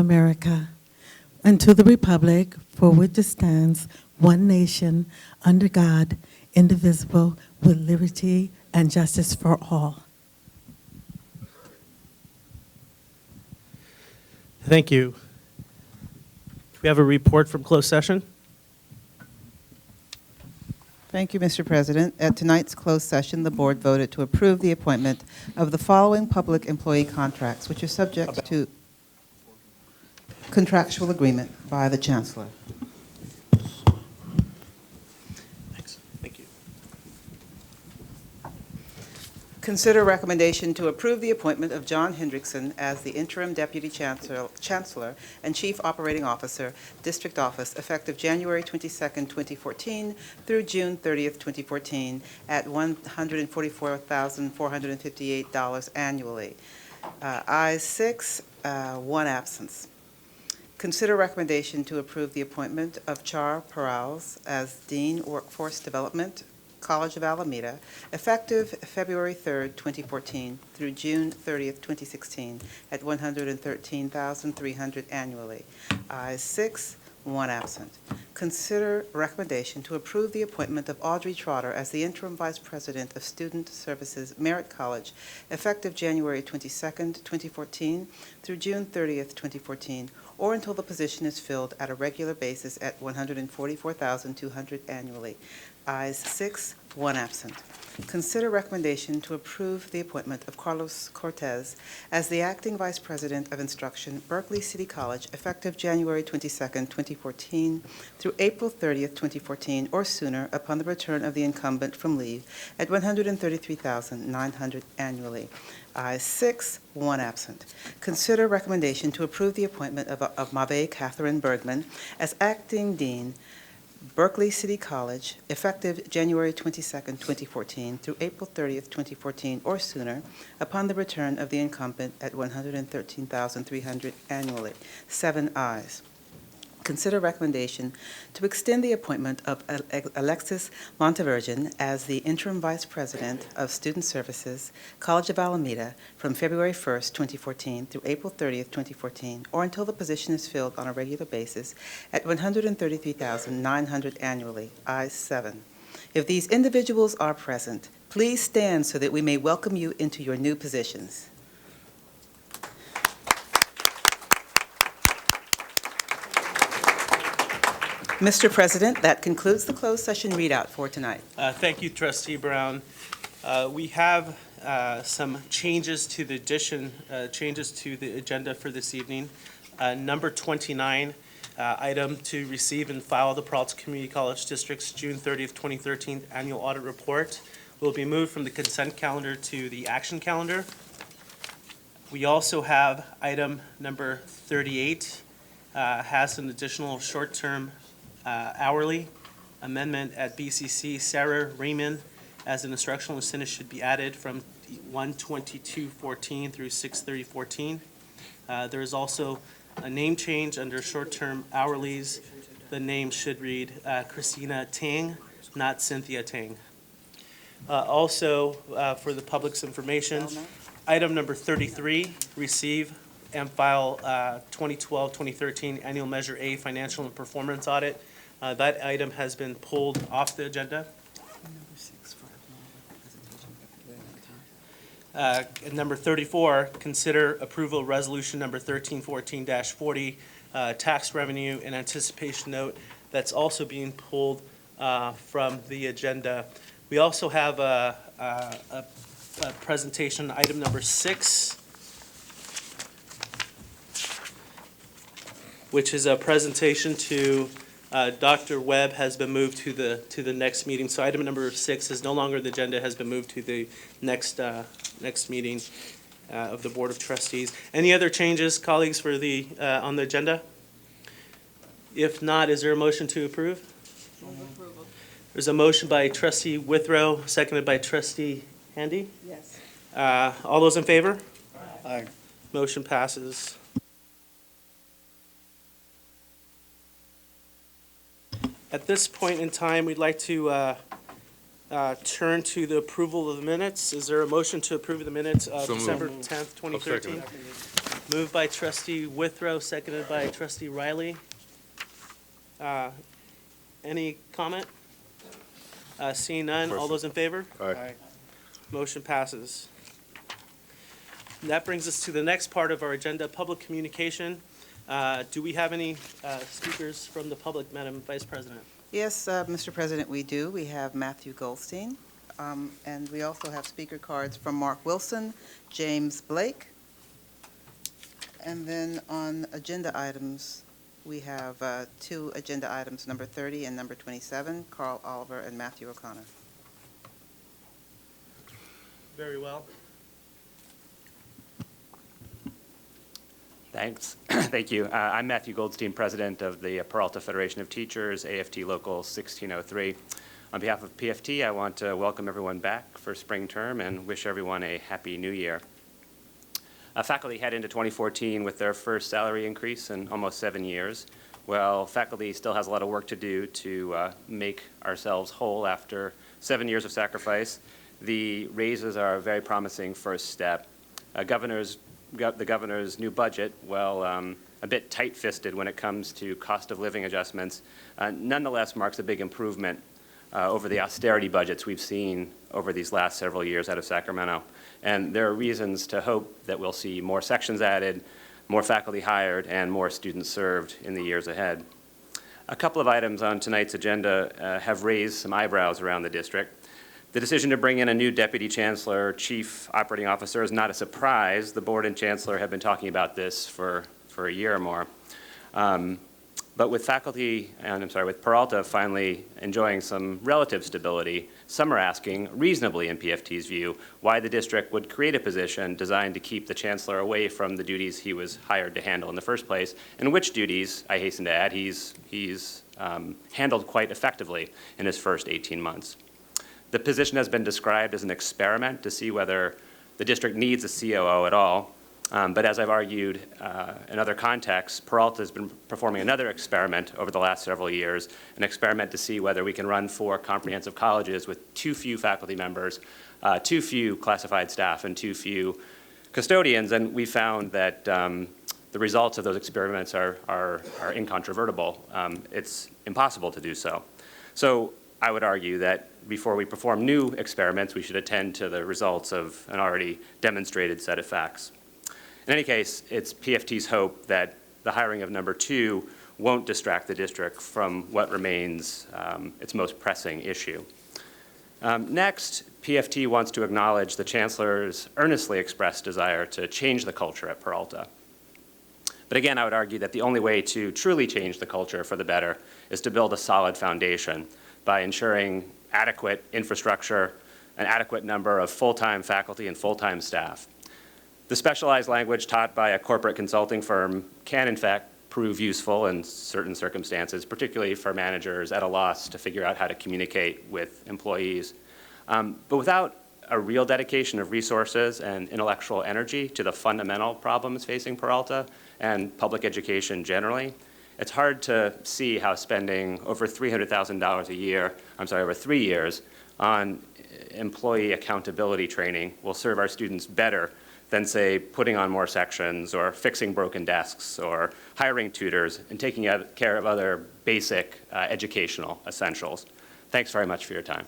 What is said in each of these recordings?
America, and to the republic for which it stands, one nation, under God, indivisible, with liberty and justice for all. Thank you. Do we have a report from closed session? Thank you, Mr. President. At tonight's closed session, the board voted to approve the appointment of the following public employee contracts, which are subject to contractual agreement by the Chancellor. Thanks. Thank you. Consider recommendation to approve the appointment of John Hendrickson as the interim Deputy Chancellor and Chief Operating Officer, District Office, effective January 22nd, 2014 through June 30th, 2014, at $144,458 annually. Ayes 6, 1 absence. Consider recommendation to approve the appointment of Char Peralta as Dean Workforce Development, College of Alameda, effective February 3rd, 2014 through June 30th, 2016, at $113,300 annually. Ayes 6, 1 absent. Consider recommendation to approve the appointment of Audrey Trotter as the Interim Vice President of Student Services, Merritt College, effective January 22nd, 2014 through June 30th, 2014, or until the position is filled at a regular basis at $144,200 annually. Ayes 6, 1 absent. Consider recommendation to approve the appointment of Carlos Cortez as the Acting Vice President of Instruction, Berkeley City College, effective January 22nd, 2014 through April 30th, 2014, or sooner, upon the return of the incumbent from leave, at $133,900 annually. Ayes 6, 1 absent. Consider recommendation to approve the appointment of Mave Catherine Bergman as Acting Dean, Berkeley City College, effective January 22nd, 2014 through April 30th, 2014, or sooner, upon the return of the incumbent at $113,300 annually. 7 ayes. Consider recommendation to extend the appointment of Alexis Montevirgin as the Interim Vice President of Student Services, College of Alameda, from February 1st, 2014 through April 30th, 2014, or until the position is filled on a regular basis at $133,900 annually. Ayes 7. If these individuals are present, please stand so that we may welcome you into your new positions. Mr. President, that concludes the closed session readout for tonight. Thank you, Trustee Brown. We have some changes to the agenda for this evening. Number 29, item to receive and file the Peralta Community College District's June 30th, 2013 annual audit report will be moved from the consent calendar to the action calendar. We also have item number 38, has an additional short-term hourly amendment at BCC. Sarah Raymond as an instructional assistant should be added from 1/22/14 through 6/30/14. There is also a name change under short-term hourlies. The name should read Christina Tang, not Cynthia Tang. Also, for the public's information, item number 33, receive and file 2012-2013 Annual Measure A Financial and Performance Audit. That item has been pulled off the agenda. Number 34, consider approval of resolution number 1314-40, tax revenue and anticipation note. That's also being pulled from the agenda. We also have a presentation, item number 6, which is a presentation to Dr. Webb, has been moved to the next meeting. So item number 6 is no longer the agenda, has been moved to the next meeting of the Board of Trustees. Any other changes, colleagues, for the on the agenda? If not, is there a motion to approve? Approval. There's a motion by Trustee Withrow, seconded by Trustee Handy. Yes. All those in favor? Aye. Motion passes. At this point in time, we'd like to turn to the approval of the minutes. Is there a motion to approve the minutes of So moved. December 10th, 2013? Moved by trustee Withrow, seconded by trustee Riley. Any comment? Seeing none, all those in favor? Aye. Motion passes. And that brings us to the next part of our agenda, public communication. Do we have any speakers from the public, Madam Vice President? Yes, Mr. President, we do. We have Matthew Goldstein, and we also have speaker cards from Mark Wilson, James Blake, and then on agenda items, we have two agenda items, number 30 and number 27, Carl Oliver and Matthew O'Connor. Very well. Thanks. Thank you. I'm Matthew Goldstein, president of the Peralta Federation of Teachers, AFT Local 1603. On behalf of PFT, I want to welcome everyone back for spring term and wish everyone a happy new year. Faculty head into 2014 with their first salary increase in almost 7 years. Well, faculty still has a lot of work to do to make ourselves whole after 7 years of sacrifice. The raises are a very promising first step. The governor's new budget, well, a bit tight-fisted when it comes to cost of living adjustments, nonetheless marks a big improvement over the austerity budgets we've seen over these last several years out of Sacramento. And there are reasons to hope that we'll see more sections added, more faculty hired, and more students served in the years ahead. A couple of items on tonight's agenda have raised some eyebrows around the district. The decision to bring in a new deputy chancellor, chief operating officer, is not a surprise. The board and chancellor have been talking about this for a year or more. But with with Peralta finally enjoying some relative stability, some are asking, reasonably in PFT's view, why the district would create a position designed to keep the chancellor away from the duties he was hired to handle in the first place, and which duties, I hasten to add, he's handled quite effectively in his first 18 months. The position has been described as an experiment to see whether the district needs a COO at all. But as I've argued in other contexts, Peralta has been performing another experiment over the last several years, an experiment to see whether we can run 4 comprehensive colleges with too few faculty members, too few classified staff, and too few custodians. And we found that the results of those experiments are incontrovertible. It's impossible to do so. So I would argue that before we perform new experiments, we should attend to the results of an already demonstrated set of facts. In any case, it's PFT's hope that the hiring of number 2 won't distract the district from what remains its most pressing issue. Next, PFT wants to acknowledge the chancellor's earnestly expressed desire to change the culture at Peralta. But again, I would argue that the only way to truly change the culture for the better is to build a solid foundation by ensuring adequate infrastructure, an adequate number of full-time faculty and full-time staff. The specialized language taught by a corporate consulting firm can, in fact, prove useful in certain circumstances, particularly for managers at a loss to figure out how to communicate with employees. But without a real dedication of resources and intellectual energy to the fundamental problems facing Peralta and public education generally, it's hard to see how spending over $300,000 a year, over 3 years, on employee accountability training will serve our students better than, say, putting on more sections or fixing broken desks or hiring tutors and taking care of other basic educational essentials. Thanks very much for your time.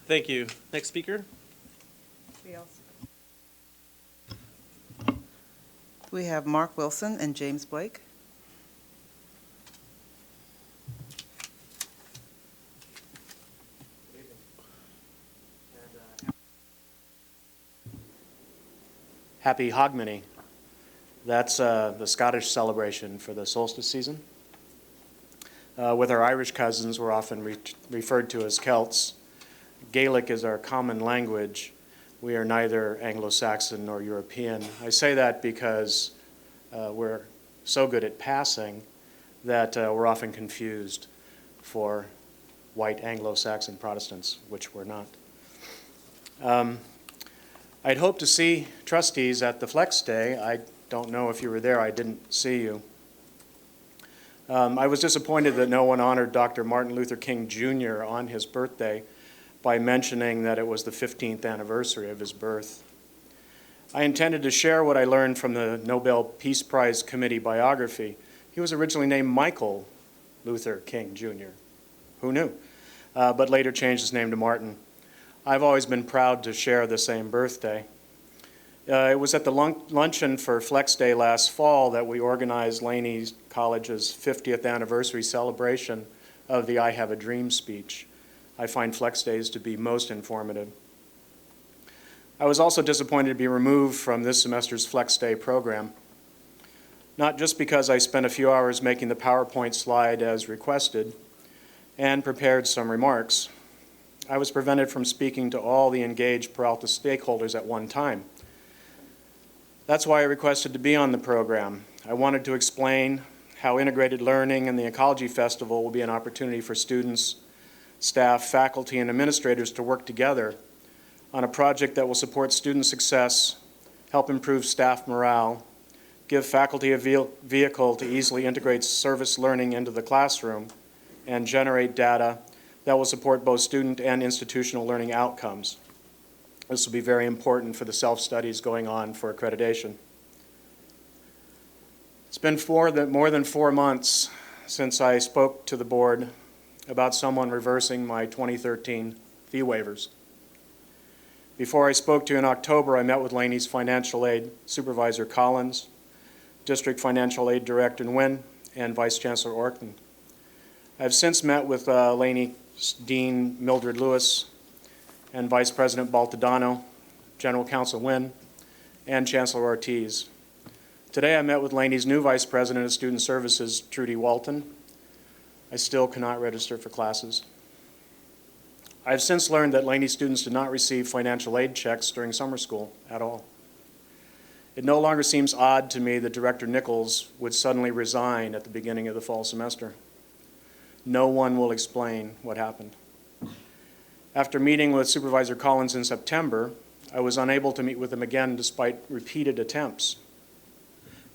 Thank you. Next speaker. We have Mark Wilson and James Blake. Happy Hogmanay. That's the Scottish celebration for the solstice season. With our Irish cousins, we're often referred to as Celts. Gaelic is our common language. We are neither Anglo-Saxon nor European. I say that because we're so good at passing that we're often confused for white Anglo-Saxon Protestants, which we're not. I'd hoped to see trustees at the Flex Day. I don't know if you were there. I didn't see you. I was disappointed that no one honored Dr. Martin Luther King Jr. on his birthday by mentioning that it was the 15th anniversary of his birth. I intended to share what I learned from the Nobel Peace Prize Committee biography. He was originally named Michael Luther King, Jr. Who knew? But later changed his name to Martin. I've always been proud to share the same birthday. It was at the luncheon for Flex Day last fall that we organized Laney College's 50th anniversary celebration of the I Have a Dream speech. I find Flex Days to be most informative. I was also disappointed to be removed from this semester's Flex Day program, not just because I spent a few hours making the PowerPoint slide as requested and prepared some remarks. I was prevented from speaking to all the engaged Peralta stakeholders at one time. That's why I requested to be on the program. I wanted to explain how integrated learning and the Ecology Festival will be an opportunity for students, staff, faculty, and administrators to work together on a project that will support student success, help improve staff morale, give faculty a vehicle to easily integrate service learning into the classroom, and generate data that will support both student and institutional learning outcomes. This will be very important for the self-studies going on for accreditation. It's been more than 4 months since I spoke to the board about someone reversing my 2013 fee waivers. Before I spoke to you in October, I met with Laney's Financial Aid Supervisor Collins, District Financial Aid Director Nguyen, and Vice Chancellor Orkin. I've since met with Laney's Dean Mildred Lewis and Vice President Baltadano, General Counsel Nguyen, and Chancellor Ortiz. Today I met with Laney's new Vice President of Student Services, Trudy Walton. I still cannot register for classes. I have since learned that Laney students did not receive financial aid checks during summer school at all. It no longer seems odd to me that Director Nichols would suddenly resign at the beginning of the fall semester. No one will explain what happened. After meeting with Supervisor Collins in September, I was unable to meet with him again despite repeated attempts.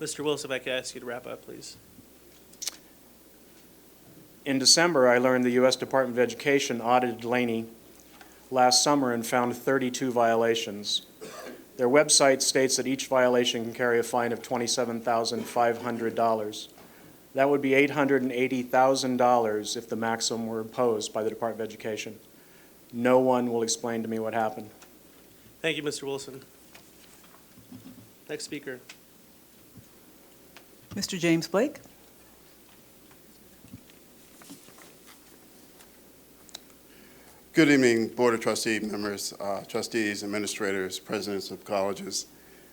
Mr. Willis, if I could ask you to wrap up, please. In December, I learned the U.S. Department of Education audited Laney last summer and found 32 violations. Their website states that each violation can carry a fine of $27,500. That would be $880,000 if the maximum were imposed by the Department of Education. No one will explain to me what happened. Thank you, Mr. Wilson. Next speaker. Mr. James Blake. Good evening, Board of Trustee members, trustees, administrators, presidents of colleges,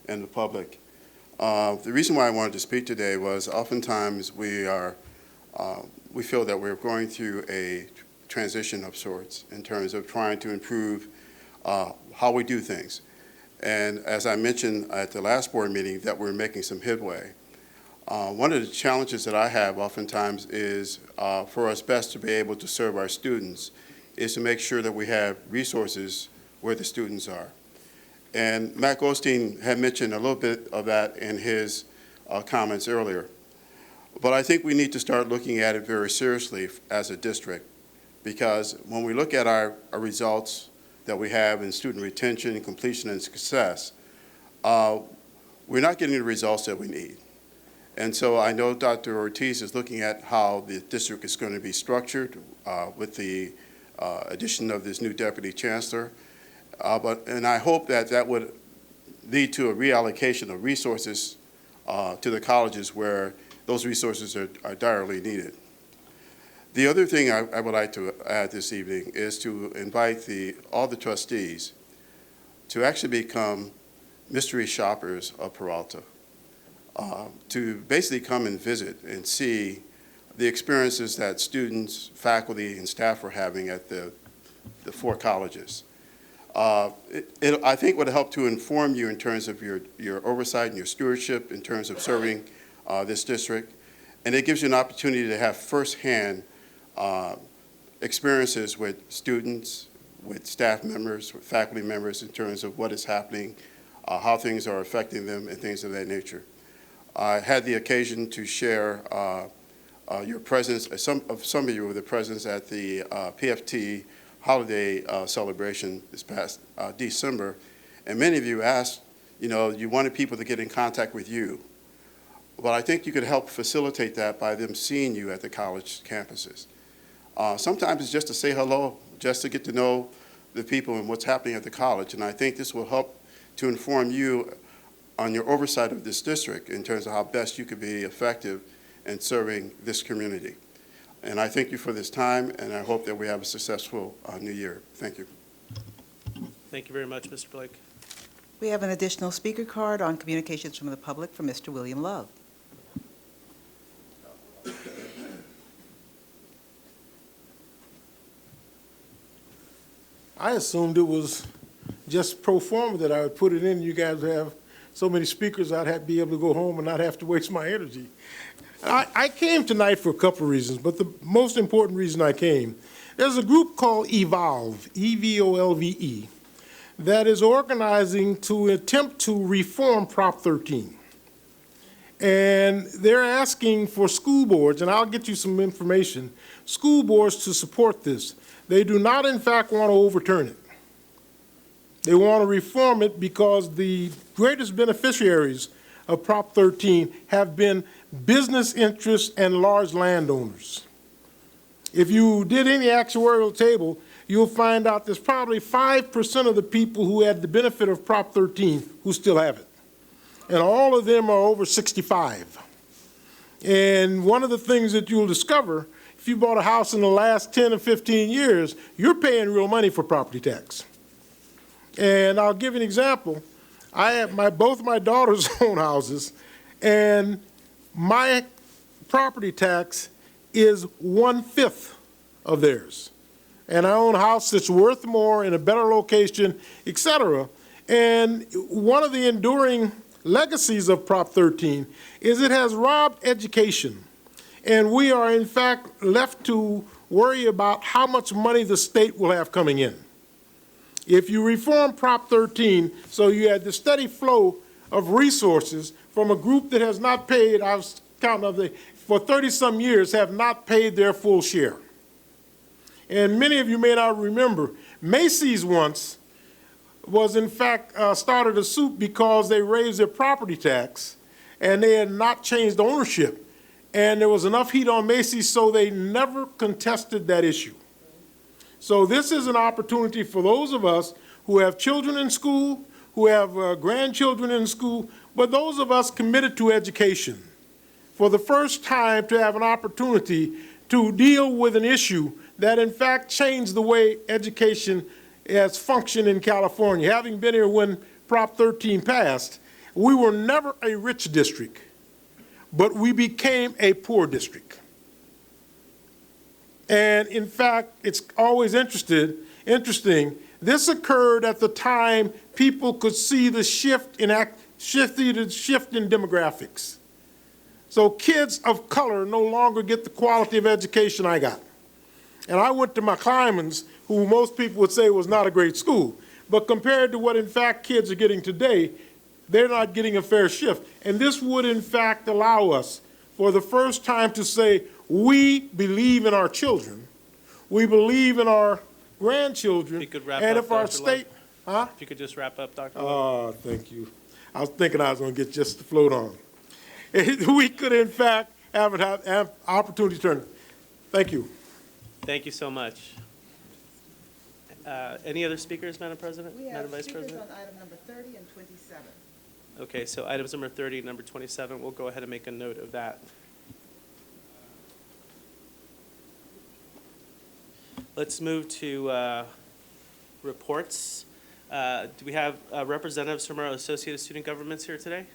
and the public. The reason why I wanted to speak today was oftentimes we feel that we're going through a transition of sorts in terms of trying to improve how we do things. And as I mentioned at the last board meeting, that we're making some headway. One of the challenges that I have oftentimes is for us best to be able to serve our students is to make sure that we have resources where the students are. And Matt Goldstein had mentioned a little bit of that in his comments earlier. But I think we need to start looking at it very seriously as a district, because when we look at our results that we have in student retention, completion, and success, we're not getting the results that we need. And so I know Dr. Ortiz is looking at how the district is going to be structured with the addition of this new deputy chancellor. And I hope that that would lead to a reallocation of resources to the colleges where those resources are direly needed. The other thing I would like to add this evening is to invite all the trustees to actually become mystery shoppers of Peralta, to basically come and visit and see the experiences that students, faculty, and staff are having at the 4 colleges. I think would help to inform you in terms of your oversight and your stewardship in terms of serving this district. And it gives you an opportunity to have firsthand experiences with students, with staff members, with faculty members in terms of what is happening, how things are affecting them, and things of that nature. I had the occasion to share your presence, some of you were the presence at the PFT holiday celebration this past December, and many of you asked You know, you wanted people to get in contact with you. Well, I think you could help facilitate that by them seeing you at the college campuses. Sometimes it's just to say hello, just to get to know the people and what's happening at the college. And I think this will help to inform you on your oversight of this district in terms of how best you could be effective in serving this community. And I thank you for this time, and I hope that we have a successful new year. Thank you. Thank you very much, Mr. Blake. We have an additional speaker card on communications from the public from Mr. William Love. I assumed it was just pro forma that I would put it in. You guys have so many speakers, I'd have to be able to go home and not have to waste my energy. I came tonight for a couple of reasons, but the most important reason I came, there's a group called Evolve, E-V-O-L-V-E, that is organizing to attempt to reform Prop 13. And they're asking for school boards, and I'll get you some information, school boards to support this. They do not, in fact, want to overturn it. They want to reform it because the greatest beneficiaries of Prop 13 have been business interests and large landowners. If you did any actuarial table, you'll find out there's probably 5% of the people who had the benefit of Prop 13 who still have it. And all of them are over 65. And one of the things that you'll discover, if you bought a house in the last 10 or 15 years, you're paying real money for property tax. And I'll give you an example. I have both my daughters own houses, and my property tax is 1/5 of theirs. And I own a house that's worth more in a better location, et cetera. And one of the enduring legacies of Prop 13 is it has robbed education. And we are, in fact, left to worry about how much money the state will have coming in. If you reform Prop 13, so you had the steady flow of resources from a group that has not paid, I was counting for 30-some years, have not paid their full share. And many of you may not remember, Macy's once was, in fact, started a suit because they raised their property tax and they had not changed ownership. And there was enough heat on Macy's, so they never contested that issue. So this is an opportunity for those of us who have children in school, who have grandchildren in school, but those of us committed to education, for the first time to have an opportunity to deal with an issue that in fact changed the way education has functioned in California. Having been here when Prop 13 passed, we were never a rich district, but we became a poor district. And in fact, it's always interesting, this occurred at the time people could see the shift in demographics. So kids of color no longer get the quality of education I got. And I went to McClymonds, who most people would say was not a great school. But compared to what, in fact, kids are getting today, they're not getting a fair shift. And this would, in fact, allow us, for the first time, to say, we believe in our children, we believe in our grandchildren, If you could wrap and up, if our Dr. state, Love. If you could just wrap up, Dr. Love. oh, thank you. I was thinking I was going to get just the float on. We could, in fact, have an opportunity to turn. Thank you. Thank you so much. Any other speakers, Madam President? Madam Vice President? on item number 30 and 27. Okay, so items number 30 and number 27, we'll go ahead and make a note of that. Let's move to reports. Do we have representatives from our Associated Student Governments here today?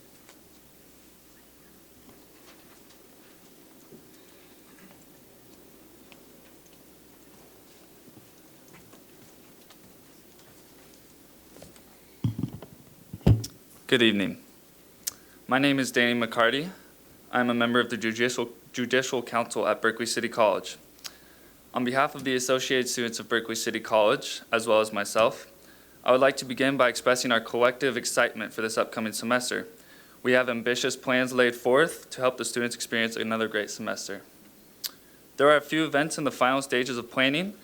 Good evening. My name is Danny McCarty. I'm a member of the Judicial Council at Berkeley City College. On behalf of the Associated Students of Berkeley City College, as well as myself, I would like to begin by expressing our collective excitement for this upcoming semester. We have ambitious plans laid forth to help the students experience another great semester. There are a few events in the final stages of planning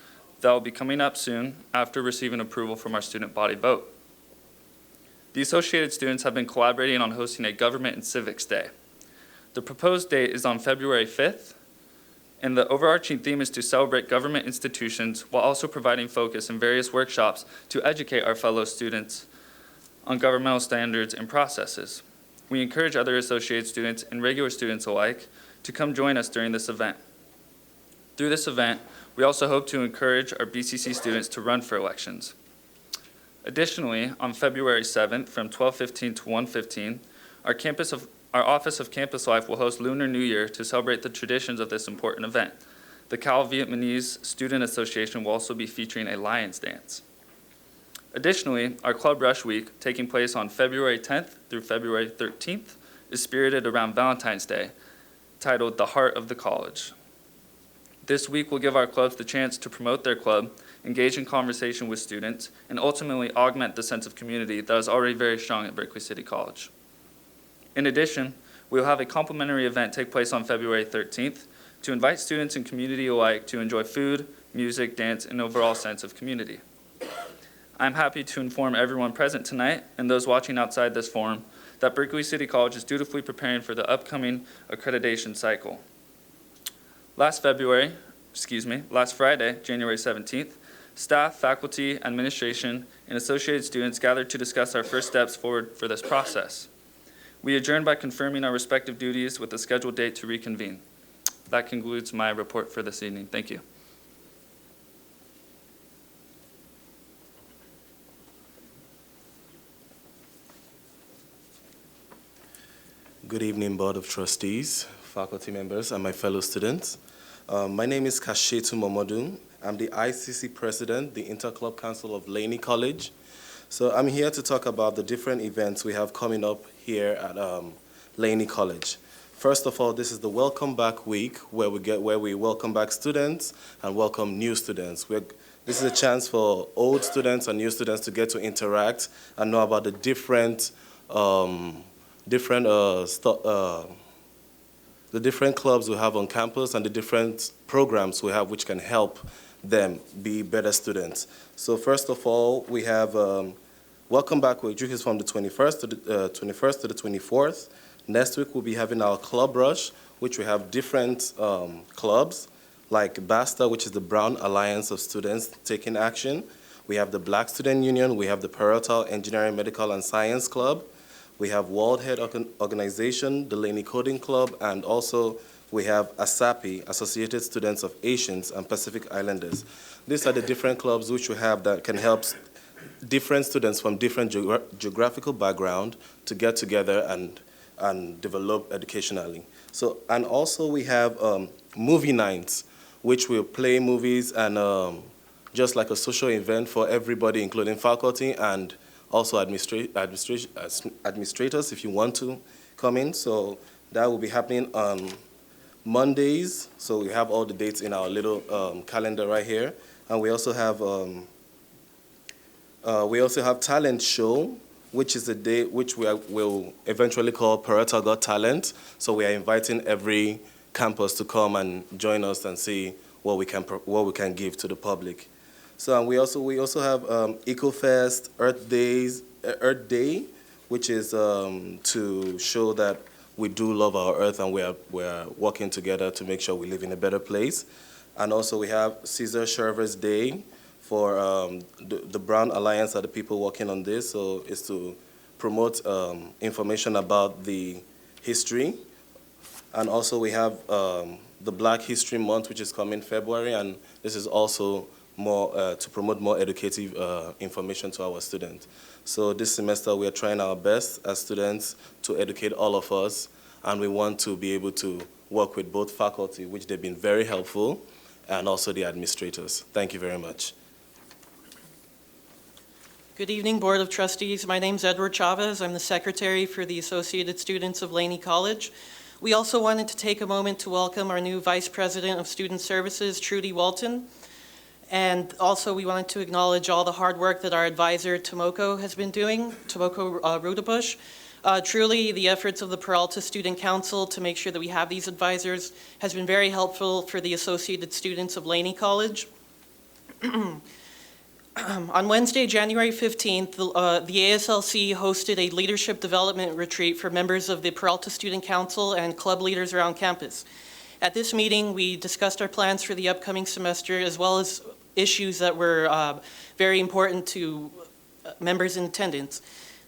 that will be coming up soon after receiving approval from our student body vote. the Associated students have been collaborating on hosting a Government and Civics Day. The proposed date is on February 5th, and the overarching theme is to celebrate government institutions while also providing focus in various workshops to educate our fellow students on governmental standards and processes. We encourage other associated students and regular students alike to come join us during this event. Through this event, we also hope to encourage our BCC students to run for elections. Additionally, on February 7th from 12:15 to 1:15, our Office of Campus Life will host Lunar New Year to celebrate the traditions of this important event. The Cal Vietnamese Student Association will also be featuring a Lions Dance. Additionally, our Club Rush Week, taking place on February 10th through February 13th, is spirited around Valentine's Day, titled The Heart of the College. This week will give our clubs the chance to promote their club, engage in conversation with students, and ultimately augment the sense of community that is already very strong at Berkeley City College. In addition, we will have a complimentary event take place on February 13th to invite students and community alike to enjoy food, music, dance, and overall sense of community. I'm happy to inform everyone present tonight and those watching outside this forum that Berkeley City College is dutifully preparing for the upcoming accreditation cycle. Last Friday, January 17th, staff, faculty, administration, and associated students gathered to discuss our first steps forward for this process. We adjourned by confirming our respective duties with a scheduled date to reconvene. That concludes my report for this evening. Thank you. Good evening, Board of Trustees, faculty members, and my fellow students. My name is Kashetu Momodu. I'm the ICC President, the Interclub Council of Laney College. So I'm here to talk about the different events we have coming up here at Laney College. First of all, this is the Welcome Back Week, where we welcome back students and welcome new students. This is a chance for old students and new students to get to interact and know about the different clubs we have on campus and the different programs we have which can help them be better students. So first of all, we have Welcome Back Week, which is from the 21st to the 24th. Next week, we'll be having our Club Rush, which we have different clubs, like BASTA, which is the Brown Alliance of Students Taking Action. We have the Black Student Union. We have the Peralta Engineering, Medical, and Science Club. We have World Head Organization, the Laney Coding Club, and also we have ASAPI, Associated Students of Asians and Pacific Islanders. These are the different clubs which we have that can help different students from different geographical background to get together and develop educationally. So, and also we have movie nights, which will play movies and just like a social event for everybody, including faculty and also administrators if you want to come in. So that will be happening on Mondays. So we have all the dates in our little calendar right here. And we also have talent show, which is a day which will eventually call Peralta Got Talent. So we are inviting every campus to come and join us and see what we can give to the public. So and we also have EcoFest, Earth Day, which is to show that we do love our Earth and we are working together to make sure we live in a better place. And also we have Cesar Chavez Day for the Brown Alliance are the people working on this. So it's to promote information about the history. And also we have the Black History Month, which is coming February, and this is also more to promote more educative information to our students. So this semester we are trying our best as students to educate all of us, and we want to be able to work with both faculty, which they've been very helpful, and also the administrators. Thank you very much. Good evening, Board of Trustees. My name's Edward Chavez. I'm the Secretary for the Associated Students of Laney College. We also wanted to take a moment to welcome our new Vice President of Student Services, Trudy Walton. And also we wanted to acknowledge all the hard work that our advisor, Tomoko, has been doing, Tomoko Rudabush. Truly, the efforts of the Peralta Student Council to make sure that we have these advisors has been very helpful for the Associated Students of Laney College. On Wednesday, January 15th, the ASLC hosted a leadership development retreat for members of the Peralta Student Council and club leaders around campus. At this meeting, we discussed our plans for the upcoming semester, as well as issues that were very important to members in attendance.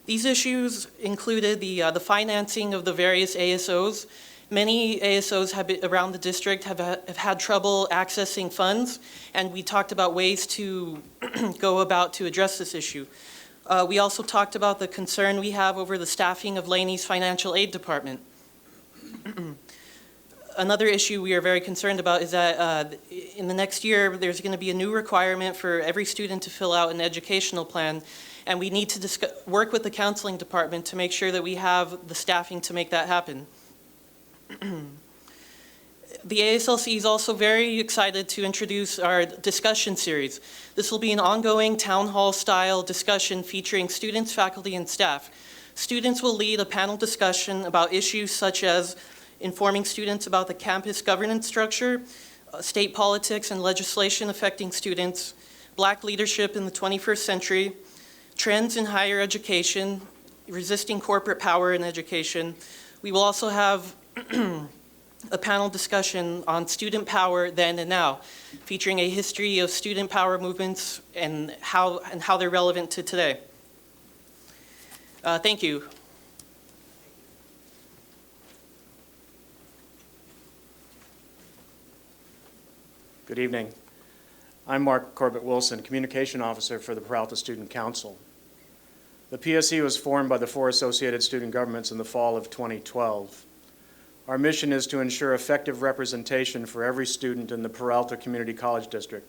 These issues included the financing of the various ASOs. Many ASOs around the district have had trouble accessing funds, and we talked about ways to go about to address this issue. We also talked about the concern we have over the staffing of Laney's financial aid department. Another issue we are very concerned about is that in the next year, there's going to be a new requirement for every student to fill out an educational plan, and we need to work with the counseling department to make sure that we have the staffing to make that happen. The ASLC is also very excited to introduce our discussion series. This will be an ongoing town hall style discussion featuring students, faculty, and staff. Students will lead a panel discussion about issues such as informing students about the campus governance structure, state politics and legislation affecting students, Black leadership in the 21st century, trends in higher education, resisting corporate power in education. We will also have a panel discussion on student power then and now, featuring a history of student power movements and how they're relevant to today. Thank you. Good evening. I'm Mark Corbett Wilson, Communication Officer for the Peralta Student Council. The PSC was formed by the 4 associated student governments in the fall of 2012. Our mission is to ensure effective representation for every student in the Peralta Community College District,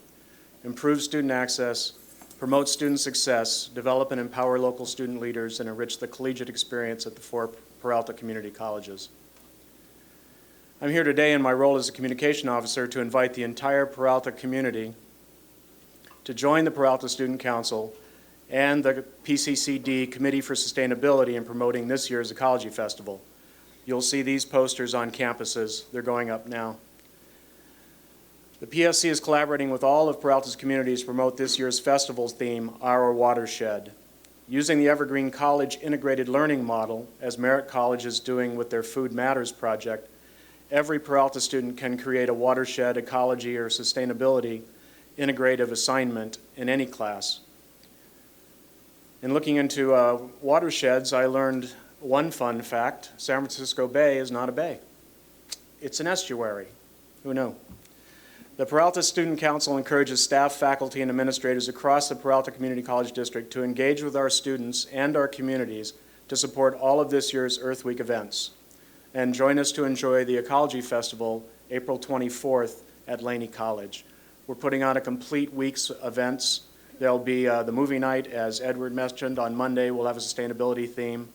improve student access, promote student success, develop and empower local student leaders, and enrich the collegiate experience at the 4 Peralta community colleges. I'm here today in my role as a communication officer to invite the entire Peralta community to join the Peralta Student Council and the PCCD Committee for Sustainability in promoting this year's Ecology Festival. You'll see these posters on campuses. They're going up now. The PSC is collaborating with all of Peralta's communities to promote this year's festival's theme, Our Watershed. Using the Evergreen College Integrated Learning Model, as Merritt College is doing with their Food Matters project, every Peralta student can create a watershed, ecology, or sustainability integrative assignment in any class. In looking into watersheds, I learned one fun fact: San Francisco Bay is not a bay. It's an estuary. Who knew? The Peralta Student Council encourages staff, faculty, and administrators across the Peralta Community College District to engage with our students and our communities to support all of this year's Earth Week events. And join us to enjoy the Ecology Festival, April 24th at Laney College. We're putting on a complete week's events. There'll be the movie night, as Edward mentioned. On Monday, we'll have a sustainability theme.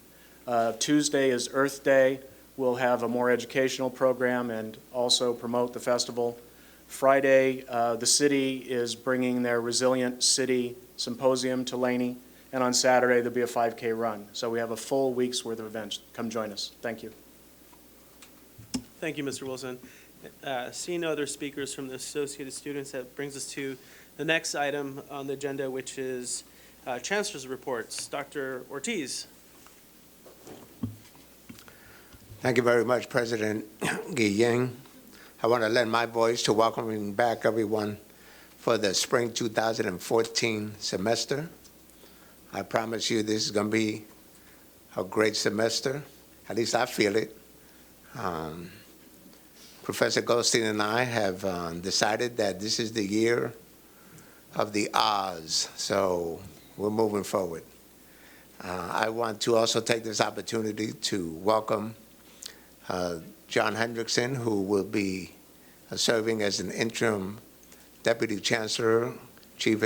Tuesday is Earth Day. We'll have a more educational program and also promote the festival. Friday, the city is bringing their Resilient City Symposium to Laney. And on Saturday, there'll be a 5K run. So we have a full week's worth of events. Come join us. Thank you. Thank you, Mr. Wilson. Seeing no other speakers from the Associated Students, that brings us to the next item on the agenda, which is Chancellor's reports. Dr. Ortiz. Thank you very much, President Guillen. I want to lend my voice to welcoming back everyone for the spring 2014 semester. I promise you this is going to be a great semester. At least I feel it. Professor Goldstein and I have decided that this is the year of the Oz, so we're moving forward. I want to also take this opportunity to welcome John Hendrickson, who will be serving as an interim Deputy Chancellor, Chief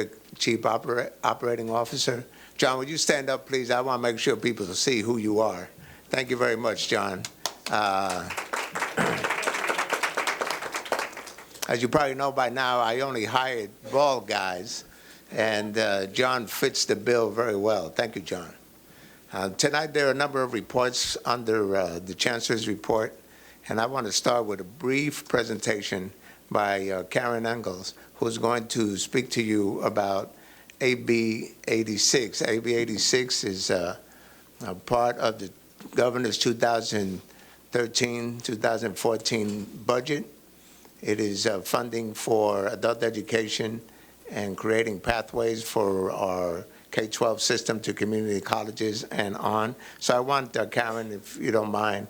Operating Officer. John, would you stand up, please? I want to make sure people see who you are. Thank you very much, John. As you probably know by now, I only hired bald guys, and John fits the bill very well. Thank you, John. Tonight there are a number of reports under the Chancellor's report, and I want to start with a brief presentation by Karen Engels, who's going to speak to you about AB 86. AB 86 is a part of the governor's 2013-2014 budget. It is funding for adult education and creating pathways for our K-12 system to community colleges and on. So I want Karen, if you don't mind,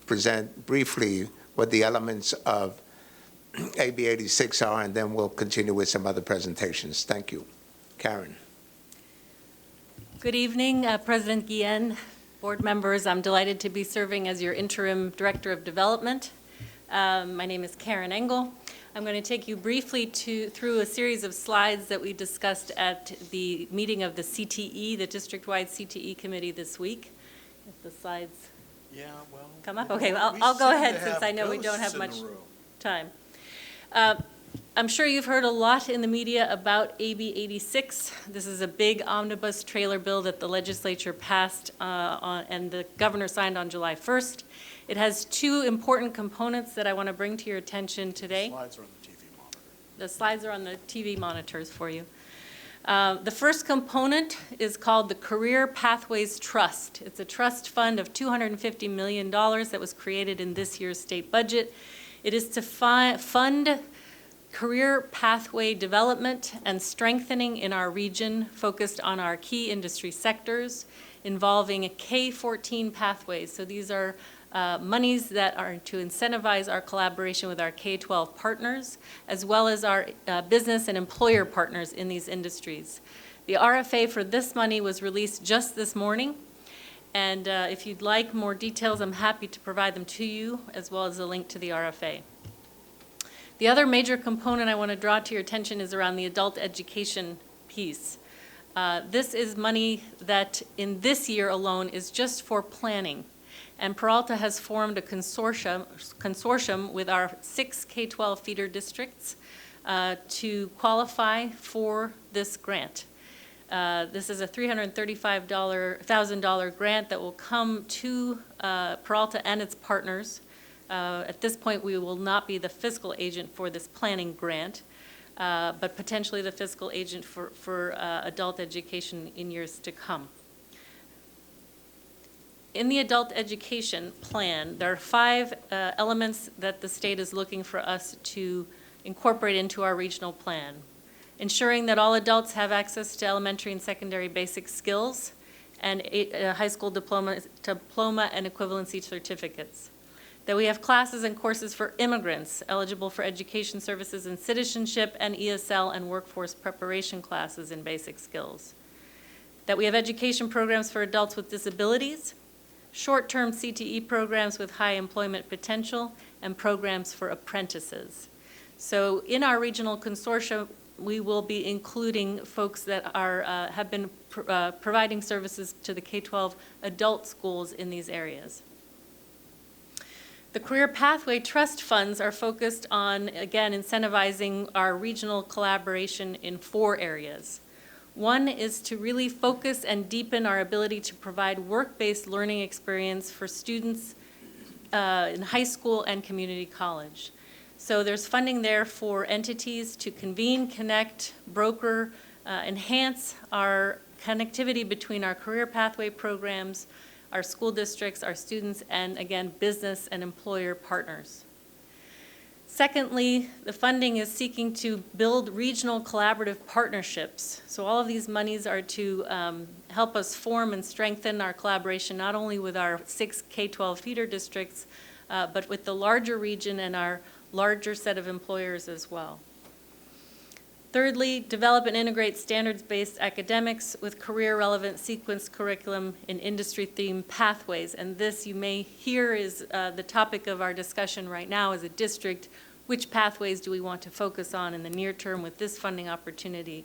present briefly what the elements of AB 86 are, and then we'll continue with some other presentations. Thank you. Karen. Good evening, President Guillen, board members. I'm delighted to be serving as your interim Director of Development. My name is Karen Engel. I'm going to take you briefly through a series of slides that we discussed at the meeting of the CTE, the district-wide CTE committee this week. If the slides come up. Okay, well, I'll go ahead since I know we don't have much time. I'm sure you've heard a lot in the media about AB 86. This is a big omnibus trailer bill that the legislature passed and the governor signed on July 1st. It has two important components that I want to bring to your attention today. The slides are on the TV monitors for you. The first component is called the Career Pathways Trust. It's a trust fund of $250 million that was created in this year's state budget. It is to fund career pathway development and strengthening in our region, focused on our key industry sectors, involving K-14 pathways. So these are monies that are to incentivize our collaboration with our K-12 partners, as well as our business and employer partners in these industries. The RFA for this money was released just this morning, and if you'd like more details, I'm happy to provide them to you, as well as a link to the RFA. The other major component I want to draw to your attention is around the adult education piece. This is money that in this year alone is just for planning. And Peralta has formed a consortium with our 6 K-12 feeder districts to qualify for this grant. This is a $335,000 grant that will come to Peralta and its partners. At this point, we will not be the fiscal agent for this planning grant, but potentially the fiscal agent for adult education in years to come. In the adult education plan, there are 5 elements that the state is looking for us to incorporate into our regional plan. Ensuring that all adults have access to elementary and secondary basic skills and high school diploma and equivalency certificates. That we have classes and courses for immigrants eligible for education services and citizenship, and ESL and workforce preparation classes in basic skills. That we have education programs for adults with disabilities, short-term CTE programs with high employment potential, and programs for apprentices. So in our regional consortium, we will be including folks that have been providing services to the K-12 adult schools in these areas. The Career Pathway Trust funds are focused on, again, incentivizing our regional collaboration in 4 areas. One is to really focus and deepen our ability to provide work-based learning experience for students in high school and community college. So there's funding there for entities to convene, connect, broker, enhance our connectivity between our career pathway programs, our school districts, our students, and again, business and employer partners. Secondly, the funding is seeking to build regional collaborative partnerships. So all of these monies are to help us form and strengthen our collaboration, not only with our 6 K-12 feeder districts, but with the larger region and our larger set of employers as well. Thirdly, develop and integrate standards-based academics with career-relevant sequence curriculum in industry-themed pathways. And this, you may hear, is the topic of our discussion right now as a district. Which pathways do we want to focus on in the near term with this funding opportunity?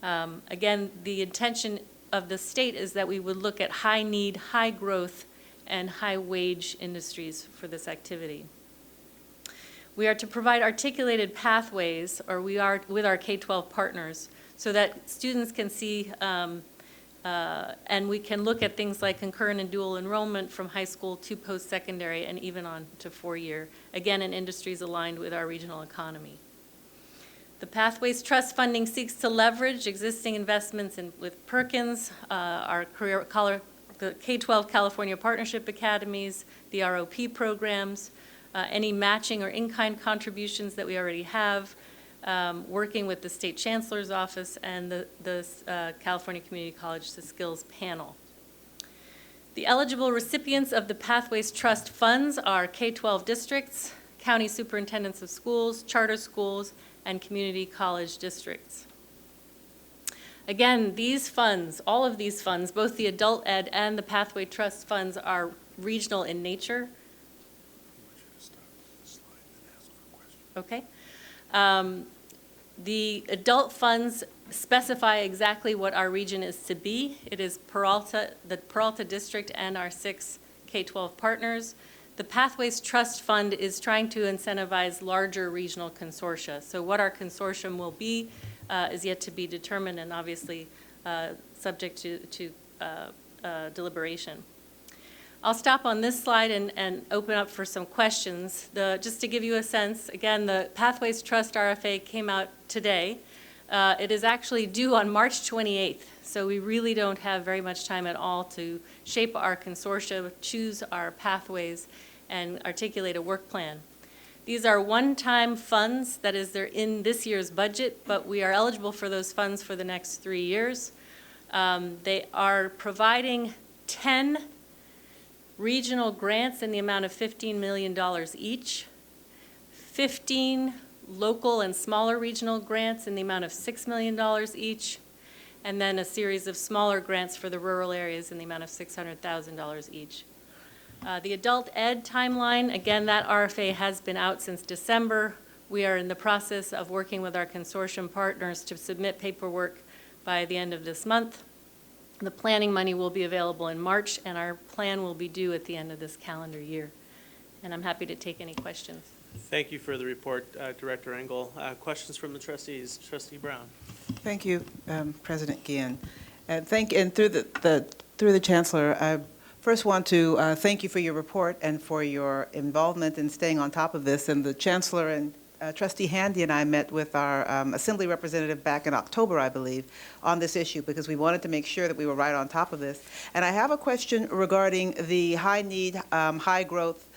Again, the intention of the state is that we would look at high-need, high-growth, and high-wage industries for this activity. We are to provide articulated pathways, or we are with our K-12 partners, so that students can see and we can look at things like concurrent and dual enrollment from high school to post-secondary and even on to 4-year, again in industries aligned with our regional economy. The Pathways Trust funding seeks to leverage existing investments with Perkins, our the K-12 California Partnership Academies, the ROP programs, any matching or in-kind contributions that we already have, working with the State Chancellor's Office and the California Community College Skills Panel. The eligible recipients of the Pathways Trust funds are K-12 districts, county superintendents of schools, charter schools, and community college districts. Again, these funds, all of these funds, both the Adult Ed and the Pathway Trust funds, are regional in nature. Okay. The adult funds specify exactly what our region is to be. It is Peralta, the Peralta District and our 6 K-12 partners. The Pathways Trust Fund is trying to incentivize larger regional consortia. So what our consortium will be is yet to be determined and obviously subject to deliberation. I'll stop on this slide and open up for some questions. Just to give you a sense, again, the Pathways Trust RFA came out today. It is actually due on March 28th, so we really don't have very much time at all to shape our consortia, choose our pathways, and articulate a work plan. These are one-time funds, that is, they're in this year's budget, but we are eligible for those funds for the next 3 years. They are providing 10 regional grants in the amount of $15 million each, 15 local and smaller regional grants in the amount of $6 million each, and then a series of smaller grants for the rural areas in the amount of $600,000 each. The Adult Ed timeline, again, that RFA has been out since December. We are in the process of working with our consortium partners to submit paperwork by the end of this month. The planning money will be available in March, and our plan will be due at the end of this calendar year. And I'm happy to take any questions. Thank you for the report, Director Engel. Questions from the trustees? Trustee Brown. Thank you, President Guillen. And through the Chancellor, I first want to thank you for your report and for your involvement in staying on top of this. And the Chancellor and Trustee Handy and I met with our Assembly representative back in October, I believe, on this issue because we wanted to make sure that we were right on top of this. And I have a question regarding the high need, high growth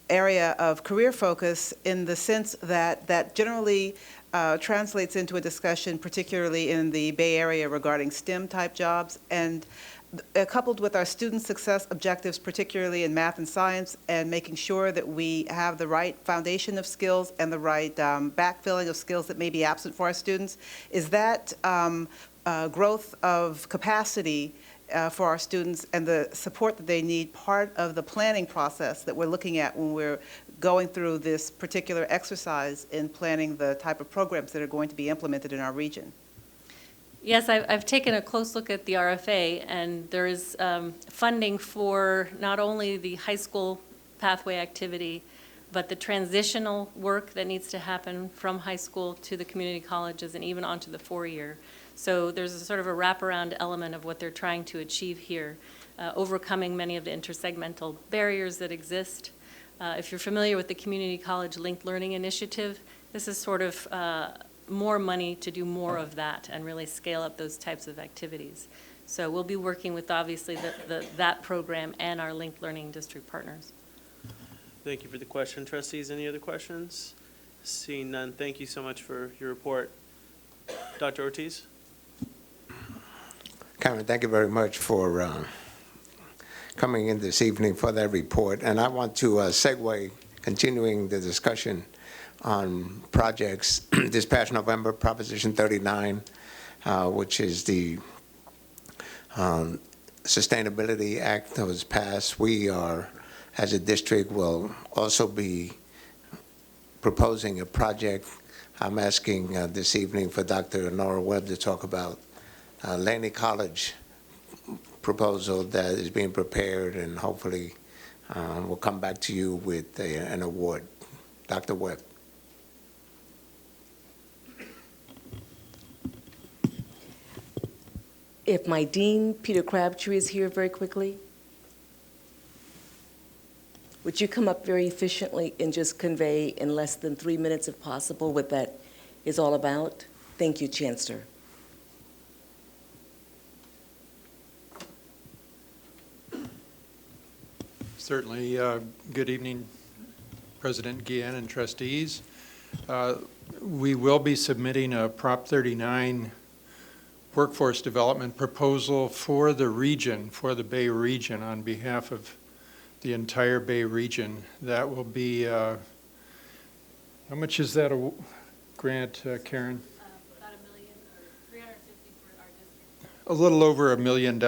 area of career focus, in the sense that generally translates into a discussion, particularly in the Bay Area, regarding STEM type jobs, and coupled with our student success objectives, particularly in math and science, and making sure that we have the right foundation of skills and the right backfilling of skills that may be absent for our students. Is that growth of capacity for our students and the support that they need part of the planning process that we're looking at when we're going through this particular exercise in planning the type of programs that are going to be implemented in our region? Yes, I've taken a close look at the RFA, and there is funding for not only the high school pathway activity, but the transitional work that needs to happen from high school to the community colleges and even onto the 4-year. So there's a sort of a wraparound element of what they're trying to achieve here, overcoming many of the intersegmental barriers that exist. If you're familiar with the Community College Linked Learning Initiative, this is sort of more money to do more of that and really scale up those types of activities. So we'll be working with, obviously, that program and our Linked Learning District partners. Thank you for the question, trustees. Any other questions? Seeing none, thank you so much for your report. Dr. Ortiz? Karen, thank you very much for coming in this evening for that report. And I want to segue, continuing the discussion on projects. This past November, Proposition 39, which is the Sustainability Act that was passed. We are, as a district, will also be proposing a project. I'm asking this evening for Dr. Nora Webb to talk about Laney College proposal that is being prepared, and hopefully we'll come back to you with an award. Dr. Webb. If my dean, Peter Crabtree, is here very quickly, would you come up very efficiently and just convey in less than 3 minutes, if possible, what that is all about. Thank you, Chancellor. Certainly. Good evening, President Guillen and trustees. We will be submitting a Prop 39 workforce development proposal for the region, for the Bay region, on behalf of the entire Bay region. That will be, how much is that a grant, Karen? About $1 million, or $350 for our district. A little over $1 million,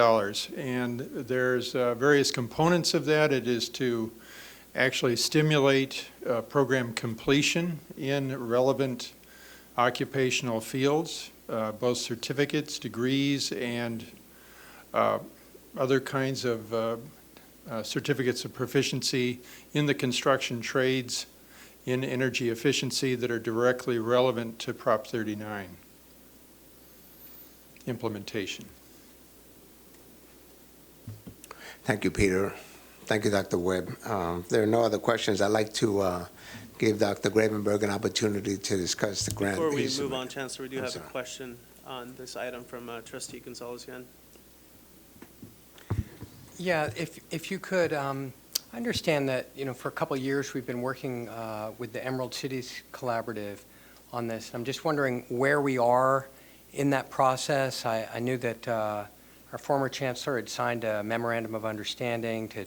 and there's various components of that. It is to actually stimulate program completion in relevant occupational fields, both certificates, degrees, and other kinds of certificates of proficiency in the construction trades, in energy efficiency, that are directly relevant to Prop 39 implementation. Thank you, Peter. Thank you, Dr. Webb. If there are no other questions, I'd like to give Dr. Gravenberg an opportunity to discuss the grant. Before we move on, Chancellor, we do have a question on this item from Trustee Gonzalez-Yan. Yeah, if you could, I understand that, for a couple of years we've been working with the Emerald Cities Collaborative on this. I'm just wondering where we are in that process. I knew that our former chancellor had signed a memorandum of understanding to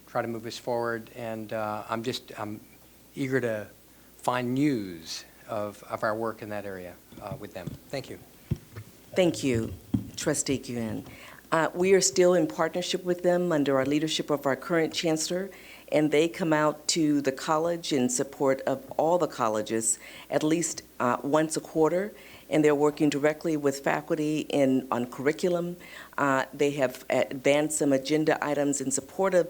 try to move us forward, and I'm eager to find news of our work in that area with them. Thank you. Thank you, Trustee Guillen. We are still in partnership with them under our leadership of our current chancellor, and they come out to the college in support of all the colleges at least once a quarter, and they're working directly with faculty on curriculum. They have advanced some agenda items in support of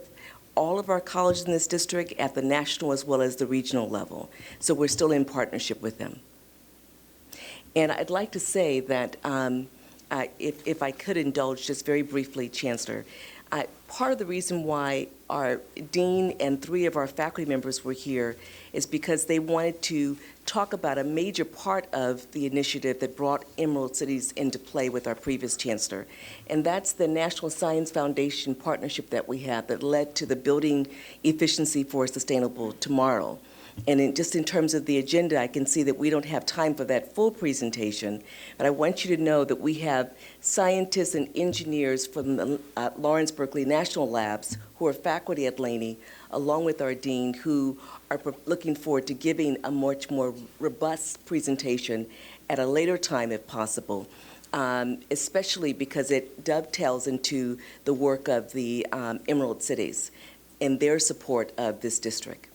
all of our colleges in this district at the national as well as the regional level. So we're still in partnership with them. And I'd like to say that if I could indulge just very briefly, Chancellor, part of the reason why our dean and 3 of our faculty members were here is because they wanted to talk about a major part of the initiative that brought Emerald Cities into play with our previous chancellor. And that's the National Science Foundation partnership that we have that led to the Building Efficiency for a Sustainable Tomorrow. And just in terms of the agenda, I can see that we don't have time for that full presentation, but I want you to know that we have scientists and engineers from the Lawrence Berkeley National Labs who are faculty at Laney, along with our dean, who are looking forward to giving a much more robust presentation at a later time if possible, especially because it dovetails into the work of the Emerald Cities and their support of this district.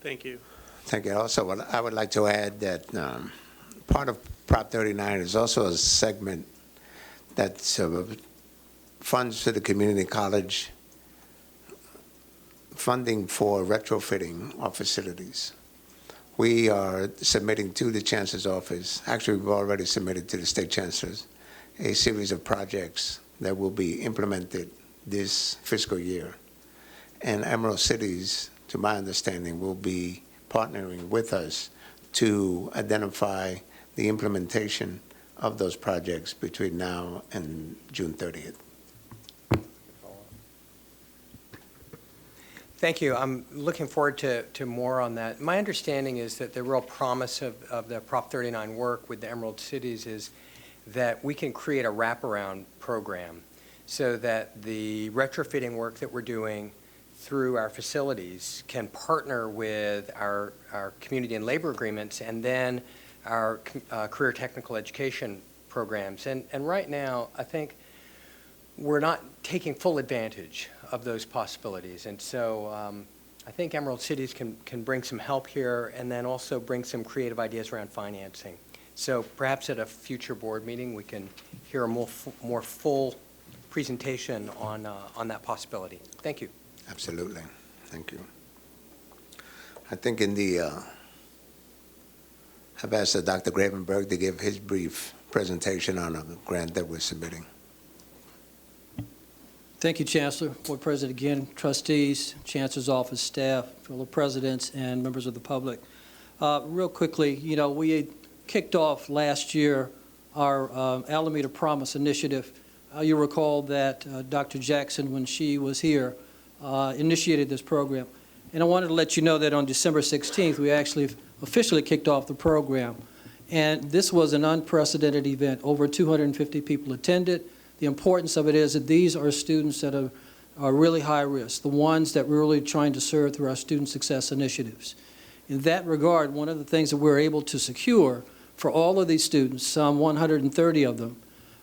Thank you. Thank you. Also, I would like to add that part of Prop 39 is also a segment that funds to the community college, funding for retrofitting of facilities. We are submitting to the Chancellor's office, actually we've already submitted to the State Chancellors, a series of projects that will be implemented this fiscal year. And Emerald Cities, to my understanding, will be partnering with us to identify the implementation of those projects between now and June 30th. Thank you. I'm looking forward to more on that. My understanding is that the real promise of the Prop 39 work with the Emerald Cities is that we can create a wraparound program so that the retrofitting work that we're doing through our facilities can partner with our community and labor agreements and then our career technical education programs. And right now, I think we're not taking full advantage of those possibilities. And so I think Emerald Cities can bring some help here and then also bring some creative ideas around financing. So perhaps at a future board meeting, we can hear a more full presentation on that possibility. Thank you. Absolutely. Thank you. I think I've asked Dr. Gravenberg to give his brief presentation on a grant that we're submitting. Thank you, Chancellor, Board President again, trustees, Chancellor's office, staff, fellow presidents, and members of the public. Real quickly, we had kicked off last year our Alameda Promise Initiative. You'll recall that Dr. Jackson, when she was here, initiated this program. And I wanted to let you know that on December 16th, we actually officially kicked off the program. And this was an unprecedented event. Over 250 people attended. The importance of it is that these are students that are really high risk, the ones that we're really trying to serve through our student success initiatives. In that regard, one of the things that we're able to secure for all of these students, some 130 of them,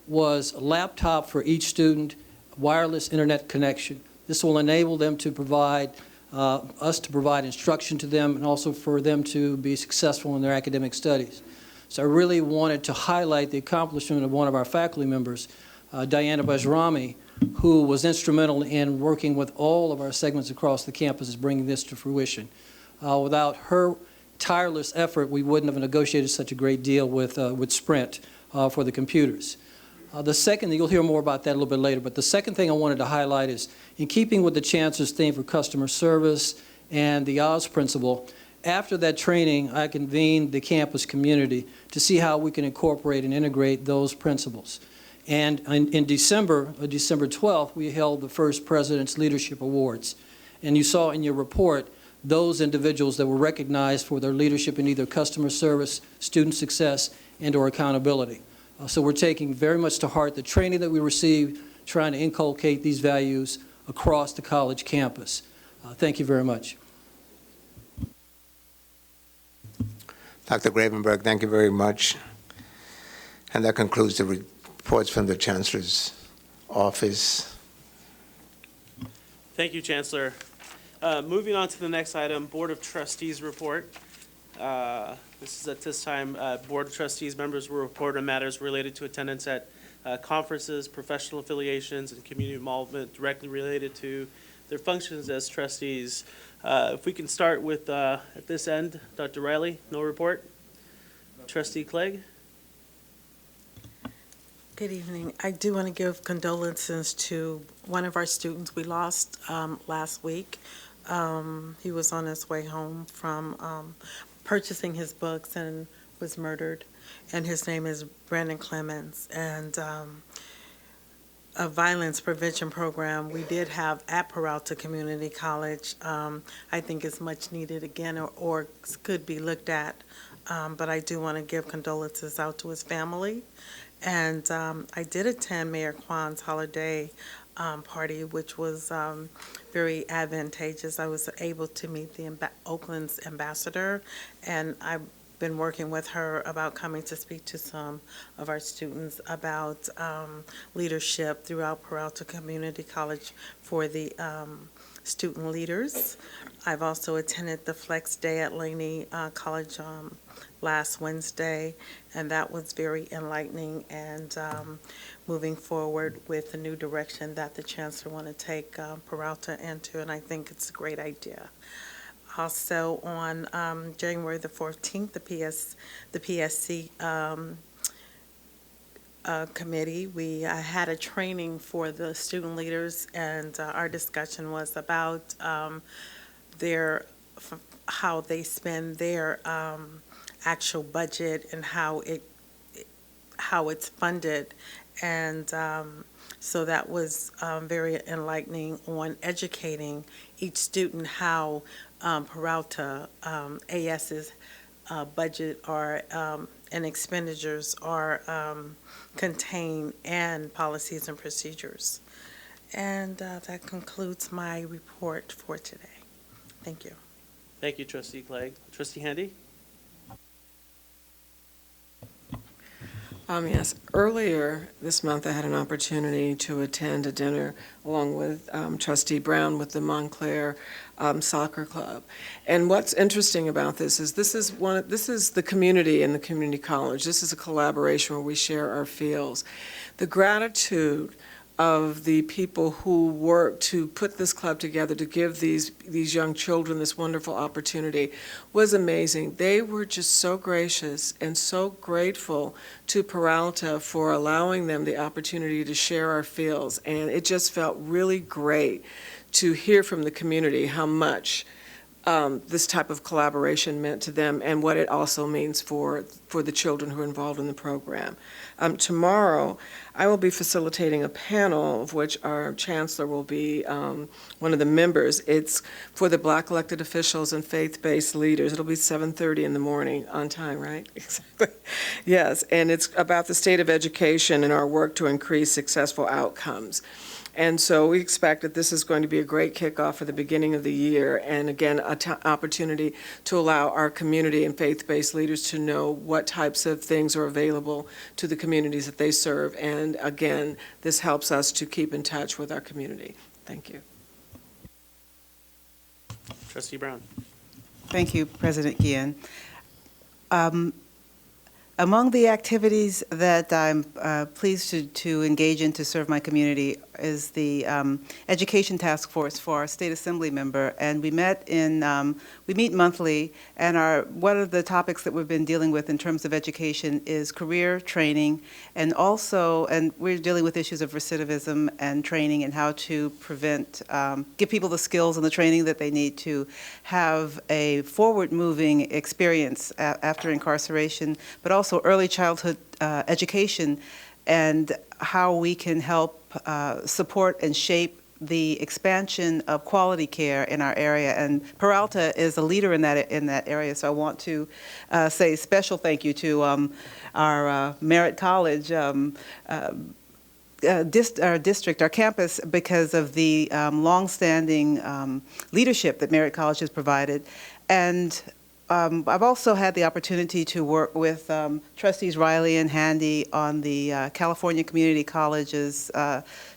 was a laptop for each student, wireless internet connection. This will enable them to provide, us to provide instruction to them, and also for them to be successful in their academic studies. So I really wanted to highlight the accomplishment of one of our faculty members, Diana Bajrami, who was instrumental in working with all of our segments across the campuses, bringing this to fruition. Without her tireless effort, we wouldn't have negotiated such a great deal with Sprint for the computers. The second, you'll hear more about that a little bit later, but the second thing I wanted to highlight is, in keeping with the Chancellor's theme for customer service and the Oz principle, after that training, I convened the campus community to see how we can incorporate and integrate those principles. And in December 12th, we held the first President's Leadership Awards. And you saw in your report those individuals that were recognized for their leadership in either customer service, student success, and/or accountability. So we're taking very much to heart the training that we received, trying to inculcate these values across the college campus. Thank you very much. Dr. Gravenberg, thank you very much. And that concludes the reports from the Chancellor's office. Thank you, Chancellor. Moving on to the next item, Board of Trustees report. This is at this time, Board of Trustees members will report on matters related to attendance at conferences, professional affiliations, and community involvement directly related to their functions as trustees. If we can start with, at this end, Dr. Riley, no report. Trustee Clegg. Good evening. I do want to give condolences to one of our students we lost last week. He was on his way home from purchasing his books and was murdered. And his name is Brandon Clemens. And a violence prevention program we did have at Peralta Community College. I think is much needed again, or could be looked at. But I do want to give condolences out to his family. And I did attend Mayor Kwan's holiday party, which was very advantageous. I was able to meet the Oakland's ambassador, and I've been working with her about coming to speak to some of our students about leadership throughout Peralta Community College for the student leaders. I've also attended the Flex Day at Laney College last Wednesday, and that was very enlightening and moving forward with the new direction that the Chancellor want to take Peralta into, and I think it's a great idea. Also on January the 14th, the PSC committee, we had a training for the student leaders, and our discussion was about how they spend their actual budget and how it's funded. And so that was very enlightening on educating each student how Peralta AS's budget and expenditures are contained, and policies and procedures. And that concludes my report for today. Thank you. Thank you, Trustee Clegg. Trustee Handy? Yes, earlier this month I had an opportunity to attend a dinner along with Trustee Brown with the Montclair Soccer Club. And what's interesting about this is this is the community in the community college. This is a collaboration where we share our feels. The gratitude of the people who work to put this club together to give these young children this wonderful opportunity was amazing. They were just so gracious and so grateful to Peralta for allowing them the opportunity to share our feels, and it just felt really great to hear from the community how much this type of collaboration meant to them and what it also means for the children who are involved in the program. Tomorrow, I will be facilitating a panel of which our chancellor will be one of the members. It's for the Black elected officials and faith-based leaders. It'll be 7:30 in the morning, on time, right? Exactly. Yes, and it's about the state of education and our work to increase successful outcomes. And so we expect that this is going to be a great kickoff for the beginning of the year, and again, an opportunity to allow our community and faith-based leaders to know what types of things are available to the communities that they serve. And again, this helps us to keep in touch with our community. Thank you. Trustee Brown. Thank you, President Guillen. Among the activities that I'm pleased to engage in to serve my community is the Education Task Force for our State Assembly member, and we meet monthly, and one of the topics that we've been dealing with in terms of education is career training, and we're dealing with issues of recidivism and training and how to give people the skills and the training that they need to have a forward-moving experience after incarceration, but also early childhood education and how we can help support and shape the expansion of quality care in our area. And Peralta is a leader in that area, so I want to say a special thank you to our Merritt College our district, our campus, because of the longstanding leadership that Merritt College has provided. And I've also had the opportunity to work with Trustees Riley and Handy on the California Community College's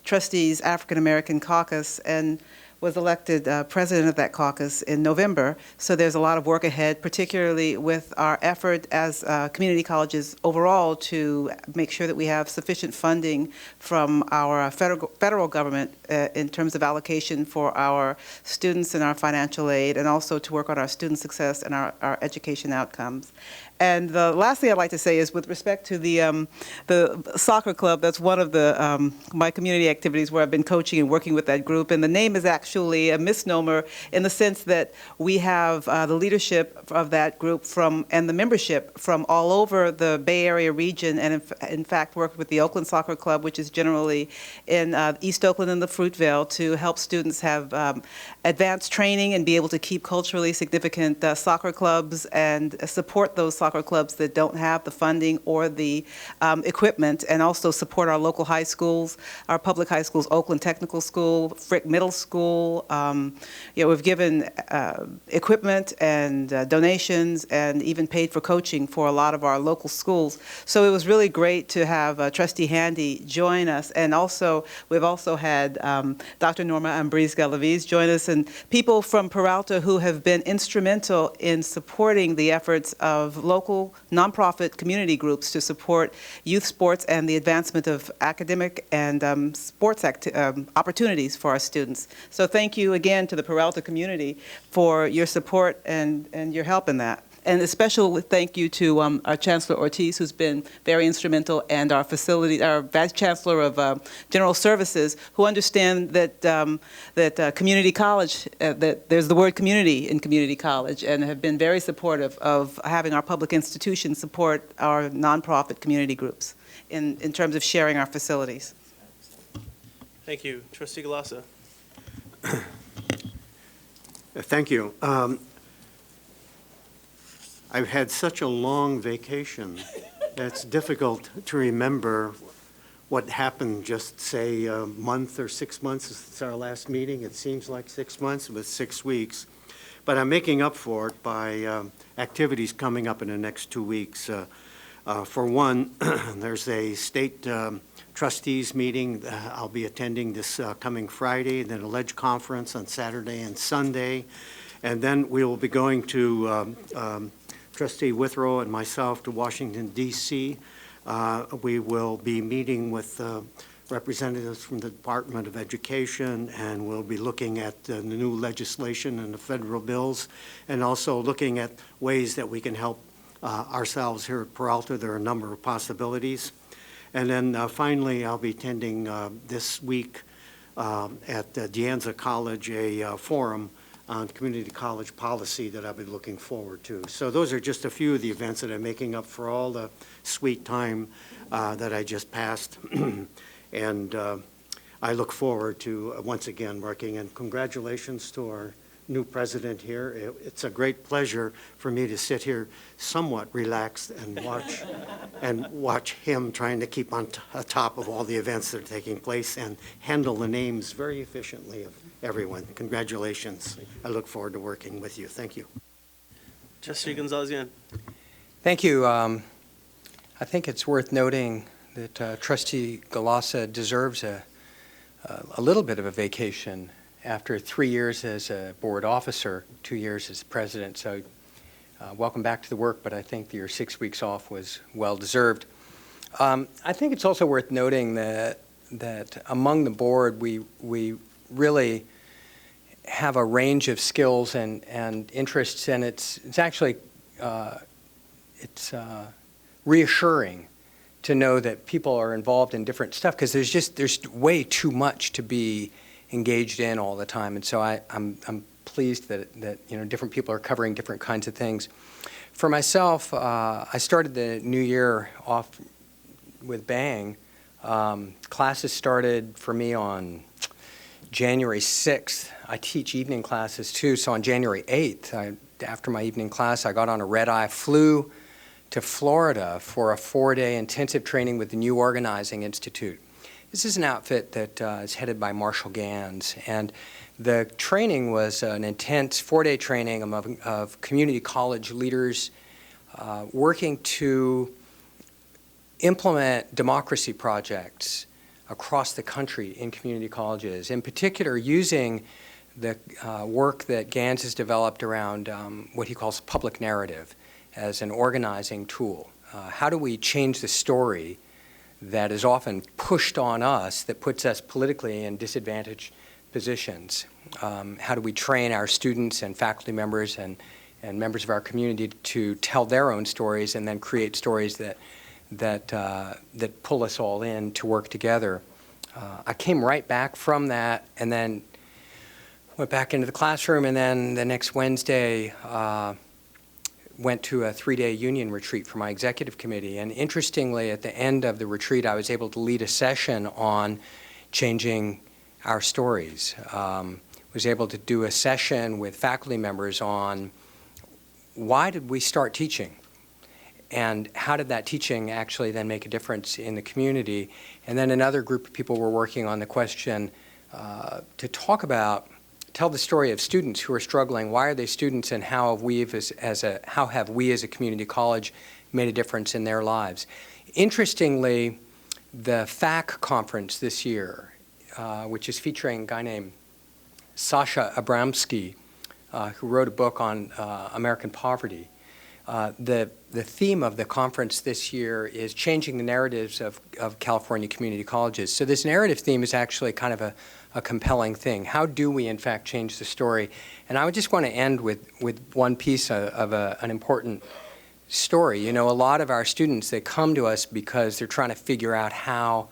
Trustees African American Caucus, and was elected president of that caucus in November. So there's a lot of work ahead, particularly with our effort as community colleges overall to make sure that we have sufficient funding from our federal government in terms of allocation for our students and our financial aid, and also to work on our student success and our education outcomes. And the last thing I'd like to say is with respect to the soccer club, that's one of my community activities where I've been coaching and working with that group. And the name is actually a misnomer in the sense that we have the leadership of that group and the membership from all over the Bay Area region, and in fact worked with the Oakland Soccer Club, which is generally in East Oakland and the Fruitvale, to help students have advanced training and be able to keep culturally significant soccer clubs and support those soccer clubs that don't have the funding or the equipment, and also support our local high schools, our public high schools, Oakland Technical School, Frick Middle School. We've given equipment and donations and even paid for coaching for a lot of our local schools. So it was really great to have Trustee Handy join us, and we've also had Dr. Norma Ambrise-Galaviz join us, and people from Peralta who have been instrumental in supporting the efforts of local nonprofit community groups to support youth sports and the advancement of academic and sports opportunities for our students. So thank you again to the Peralta community for your support and your help in that. And a special thank you to our Chancellor Ortiz, who's been very instrumental, and our Vice Chancellor of General Services, who understand that community college, that there's the word community in community college, and have been very supportive of having our public institutions support our nonprofit community groups in terms of sharing our facilities. Thank you. Trustee Galassa. Thank you. I've had such a long vacation that it's difficult to remember what happened just, say, a month or 6 months since our last meeting. It seems like 6 months, but 6 weeks. But I'm making up for it by activities coming up in the next 2 weeks. For one, there's a state trustees meeting I'll be attending this coming Friday, then a ledge conference on Saturday and Sunday. And then we will be going to Trustee Withrow and myself to Washington, D.C. We will be meeting with representatives from the Department of Education, and we'll be looking at the new legislation and the federal bills, and also looking at ways that we can help ourselves here at Peralta. There are a number of possibilities. And then finally, I'll be attending this week at De Anza College a forum on community college policy that I've been looking forward to. So those are just a few of the events that are making up for all the sweet time that I just passed. And I look forward to, once again, working, and congratulations to our new president here. It's a great pleasure for me to sit here somewhat relaxed and watch him trying to keep on top of all the events that are taking place and handle the names very efficiently of everyone. Congratulations. I look forward to working with you. Thank you. Trustee Gonzalez. Thank you. I think it's worth noting that Trustee Galassa deserves a little bit of a vacation after 3 years as a board officer, 2 years as president. So welcome back to the work, but I think your 6 weeks off was well-deserved. I think it's also worth noting that among the board, we really have a range of skills and interests, and it's actually reassuring to know that people are involved in different stuff, because there's way too much to be engaged in all the time. And so I'm pleased that different people are covering different kinds of things. For myself, I started the new year off with bang. Classes started for me on January 6th. I teach evening classes too, so on January 8th, after my evening class, I got on a red-eye, flew to Florida for a 4-day intensive training with the New Organizing Institute. This is an outfit that is headed by Marshall Gans, and the training was an intense 4-day training of community college leaders working to implement democracy projects across the country in community colleges, in particular using the work that Gans has developed around what he calls public narrative as an organizing tool. How do we change the story that is often pushed on us, that puts us politically in disadvantaged positions? How do we train our students and faculty members and members of our community to tell their own stories and then create stories that pull us all in to work together? I came right back from that and then went back into the classroom, and then the next Wednesday went to a 3-day union retreat for my executive committee. And interestingly, at the end of the retreat, I was able to lead a session on changing our stories. Was able to do a session with faculty members on why did we start teaching? And how did that teaching actually then make a difference in the community? And then another group of people were working on the question to tell the story of students who are struggling. Why are they students, and how have we as a community college made a difference in their lives? Interestingly, the FAC conference this year, which is featuring a guy named Sasha Abramsky, who wrote a book on American poverty. The theme of the conference this year is changing the narratives of California community colleges. So this narrative theme is actually kind of a compelling thing. How do we, in fact, change the story? And I would just want to end with one piece of an important story. You know, a lot of our students, they come to us because they're trying to figure out how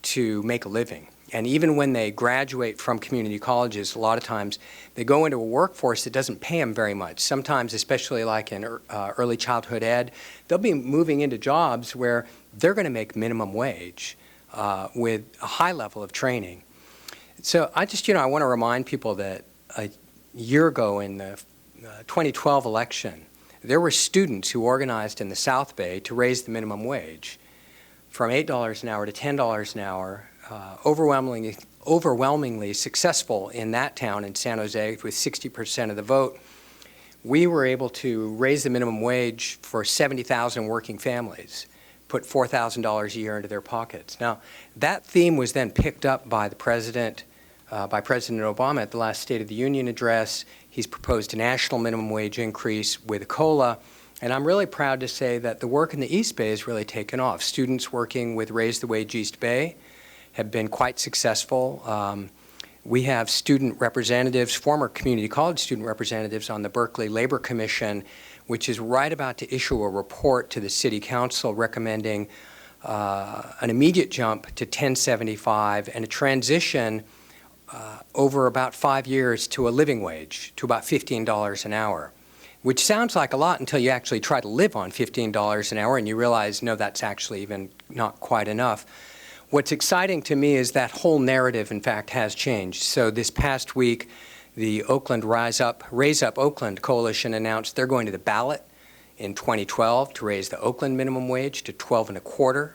to make a living. And even when they graduate from community colleges, a lot of times they go into a workforce that doesn't pay them very much. Sometimes, especially like in early childhood ed, they'll be moving into jobs where they're going to make minimum wage with a high level of training. So I just, I want to remind people that a year ago in the 2012 election, there were students who organized in the South Bay to raise the minimum wage from $8 an hour to $10 an hour, overwhelmingly successful in that town in San Jose with 60% of the vote. We were able to raise the minimum wage for 70,000 working families, put $4,000 a year into their pockets. Now, that theme was then picked up by the President Obama at the last State of the Union address. He's proposed a national minimum wage increase with a COLA. And I'm really proud to say that the work in the East Bay has really taken off. Students working with Raise the Wage East Bay have been quite successful. We have student representatives, former community college student representatives on the Berkeley Labor Commission, which is right about to issue a report to the City Council recommending an immediate jump to $10.75 and a transition over about 5 years to a living wage, to about $15 an hour, which sounds like a lot until you actually try to live on $15 an hour and you realize, no, that's actually even not quite enough. What's exciting to me is that whole narrative, in fact, has changed. So this past week, the Oakland Raise Up Oakland Coalition announced they're going to the ballot in 2012 to raise the Oakland minimum wage to $12.25.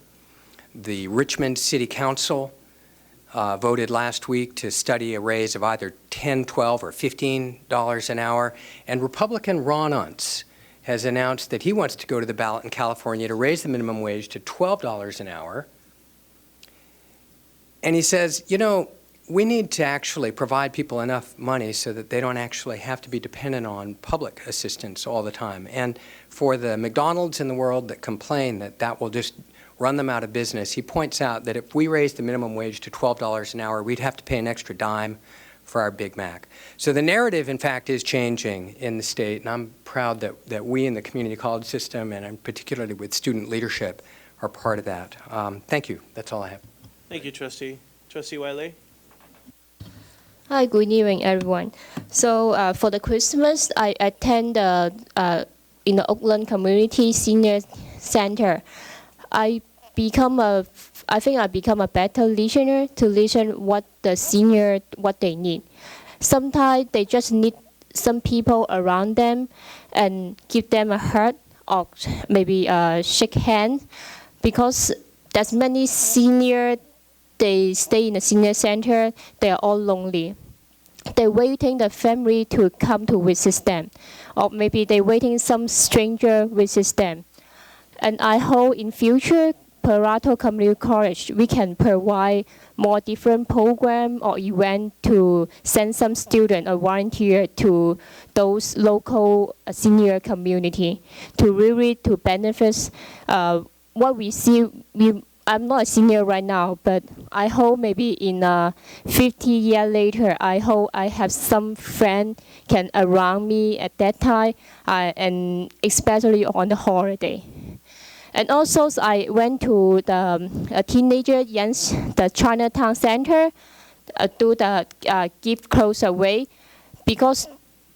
The Richmond City Council voted last week to study a raise of either $10, $12, or $15 an hour. And Republican Ron Unz has announced that he wants to go to the ballot in California to raise the minimum wage to $12 an hour. And he says, you know, we need to actually provide people enough money so that they don't actually have to be dependent on public assistance all the time. And for the McDonald's in the world that complain that that will just run them out of business, he points out that if we raised the minimum wage to $12 an hour, we'd have to pay an extra dime for our Big Mac. So the narrative, in fact, is changing in the state, and I'm proud that we in the community college system, and particularly with student leadership, are part of that. Thank you. That's all I have. Thank you, Trustee. Trustee Wiley? Hi, good evening, everyone. So for the Christmas, I attend in the Oakland Community Senior Center. I think I become a better listener to listen what the senior, what they need. Sometimes they just need some people around them and give them a hug or maybe shake hands, because there's many senior, they stay in the senior center, they are all lonely. They're waiting the family to come to visit them, or maybe they're waiting some stranger visit them. And I hope in future, Peralta Community College, we can provide more different program or event to send some student or volunteer to those local senior community to really to benefit what we see. I'm not a senior right now, but I hope maybe in 50 years later, I hope I have some friend can around me at that time, and especially on the holiday. And also, I went to the teenager in the Chinatown Center do the give clothes away, because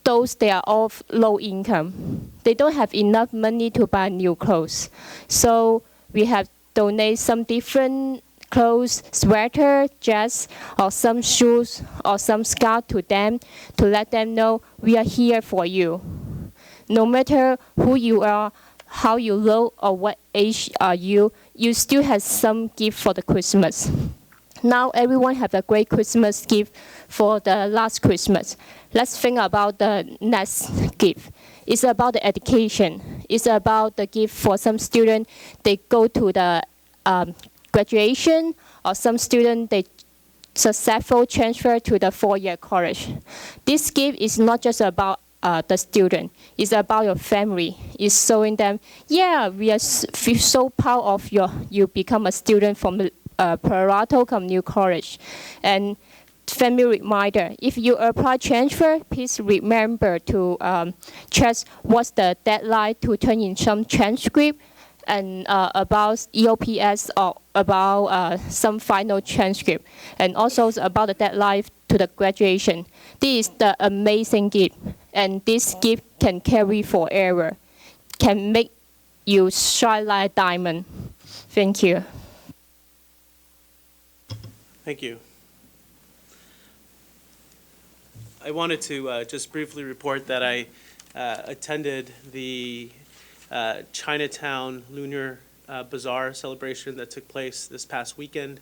those they are all low income. They don't have enough money to buy new clothes. So we have donate some different clothes, sweater, dress, or some shoes, or some scarf to them to let them know we are here for you. No matter who you are, how you look, or what age are you, you still have some gift for the Christmas. Now everyone have a great Christmas gift for the last Christmas. Let's think about the next gift. It's about the education. It's about the gift for some student. They go to the graduation, or some student they successful transfer to the four-year college. This gift is not just about the student. It's about your family. It's showing them, yeah, we are so proud of you become a student from the Peralta Community College. And family reminder, if you apply transfer, please remember to check what's the deadline to turn in some transcript and about EOPS or about some final transcript, and also about the deadline to the graduation. This is the amazing gift, and this gift can carry forever, can make you shine like a diamond. Thank you. Thank you. I wanted to just briefly report that I attended the Chinatown Lunar Bazaar celebration that took place this past weekend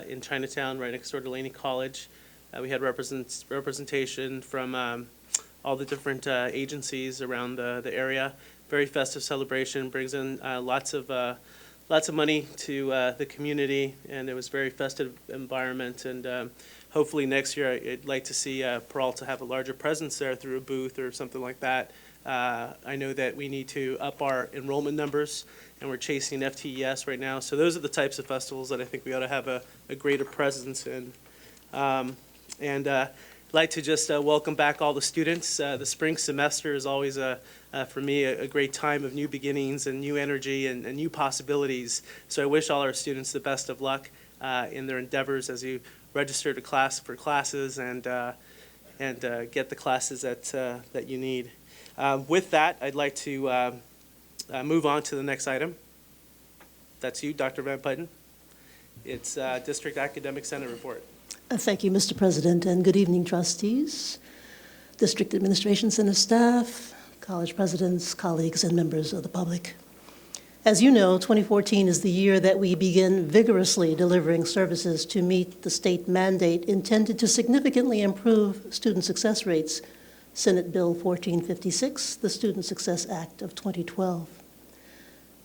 in Chinatown, right next door to Laney College. We had representation from all the different agencies around the area. Very festive celebration, brings in lots of money to the community, and it was a very festive environment. And hopefully next year, I'd like to see Peralta have a larger presence there through a booth or something like that. I know that we need to up our enrollment numbers, and we're chasing FTES right now. So those are the types of festivals that I think we ought to have a greater presence in. I'd like to just welcome back all the students. The spring semester is always, for me, a great time of new beginnings and new energy and new possibilities. So I wish all our students the best of luck in their endeavors as you register to for classes and get the classes that you need. With that, I'd like to move on to the next item. That's you, Dr. Van Putten. It's District Academic Senate report. Thank you, Mr. President, and good evening, trustees, district administration center staff, college presidents, colleagues, and members of the public. As you know, 2014 is the year that we begin vigorously delivering services to meet the state mandate intended to significantly improve student success rates, Senate Bill 1456, the Student Success Act of 2012.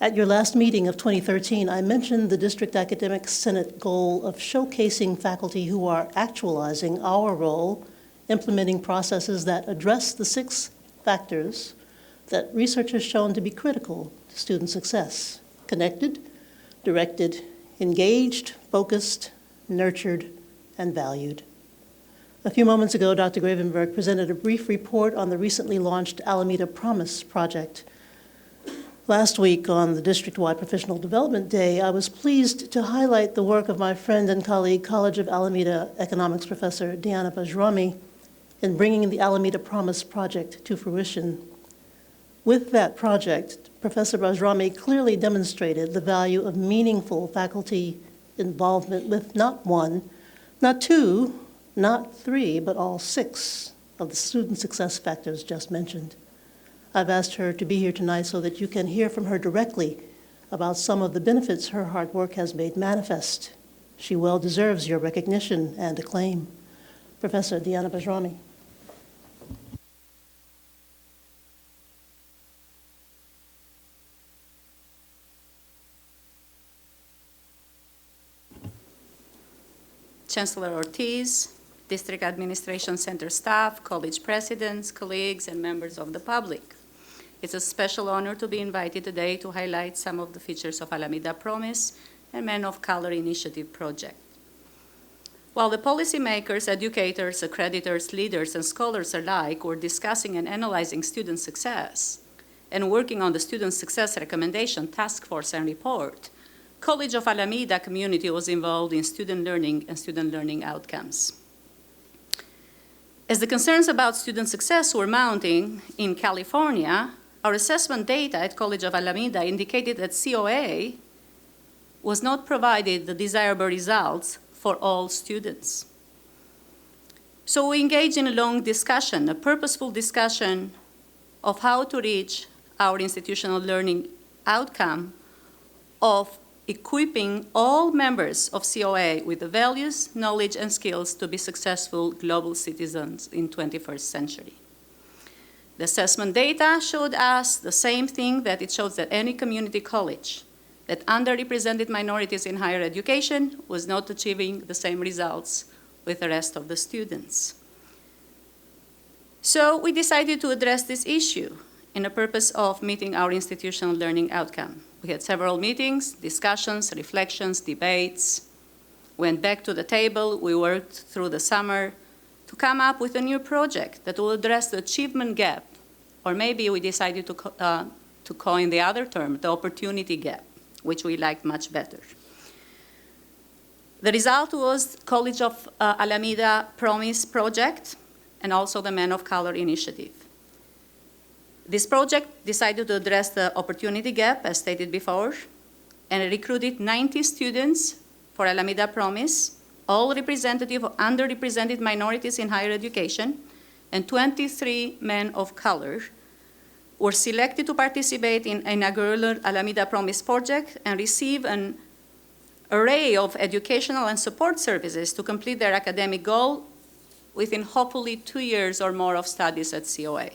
At your last meeting of 2013, I mentioned the District Academic Senate goal of showcasing faculty who are actualizing our role, implementing processes that address the 6 factors that research has shown to be critical to student success: connected, directed, engaged, focused, nurtured, and valued. A few moments ago, Dr. Gravenberg presented a brief report on the recently launched Alameda Promise project. Last week on the district-wide Professional Development Day, I was pleased to highlight the work of my friend and colleague, College of Alameda economics professor Diana Bajrami, in bringing the Alameda Promise project to fruition. With that project, Professor Bajrami clearly demonstrated the value of meaningful faculty involvement with not 1, not 2, not 3, but all 6 of the student success factors just mentioned. I've asked her to be here tonight so that you can hear from her directly about some of the benefits her hard work has made manifest. She well deserves your recognition and acclaim. Professor Diana Bajrami. Chancellor Ortiz, District Administration Center staff, college presidents, colleagues, and members of the public. It's a special honor to be invited today to highlight some of the features of Alameda Promise and Men of Color Initiative project. While the policymakers, educators, accreditors, leaders, and scholars alike were discussing and analyzing student success and working on the Student Success Recommendation Task Force and report, College of Alameda community was involved in student learning and student learning outcomes. As the concerns about student success were mounting in California, our assessment data at College of Alameda indicated that COA was not provided the desirable results for all students. So we engaged in a long discussion, a purposeful discussion of how to reach our institutional learning outcome of equipping all members of COA with the values, knowledge, and skills to be successful global citizens in 21st century. The assessment data showed us the same thing that it shows that any community college that underrepresented minorities in higher education was not achieving the same results with the rest of the students. So we decided to address this issue in the purpose of meeting our institutional learning outcome. We had several meetings, discussions, reflections, debates, went back to the table, we worked through the summer to come up with a new project that will address the achievement gap, or maybe we decided to coin the other term, the opportunity gap, which we liked much better. The result was College of Alameda Promise project and also the Men of Color initiative. This project decided to address the opportunity gap, as stated before, and recruited 90 students for Alameda Promise, all representative of underrepresented minorities in higher education, and 23 men of color were selected to participate in inaugural Alameda Promise project and receive an array of educational and support services to complete their academic goal within hopefully 2 years or more of studies at COA.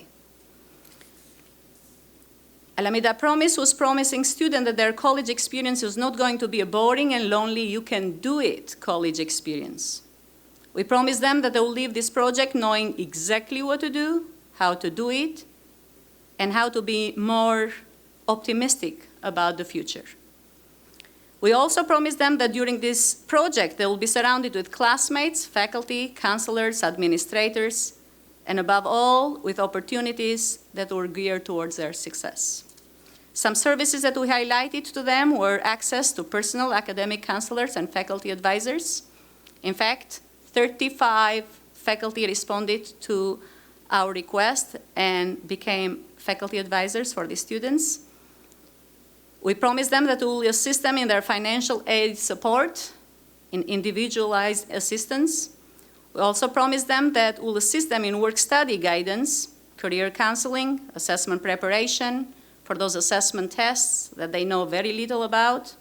Alameda Promise was promising students that their college experience was not going to be a boring and lonely, you can do it college experience. We promised them that they will leave this project knowing exactly what to do, how to do it, and how to be more optimistic about the future. We also promised them that during this project, they will be surrounded with classmates, faculty, counselors, administrators, and above all, with opportunities that were geared towards their success. Some services that we highlighted to them were access to personal academic counselors and faculty advisors, In fact, 35 faculty responded to our request and became faculty advisors for the students. We promised them that we will assist them in their financial aid support, in individualized assistance. We also promised them that we'll assist them in work-study guidance, career counseling, assessment preparation for those assessment tests that they know very little about.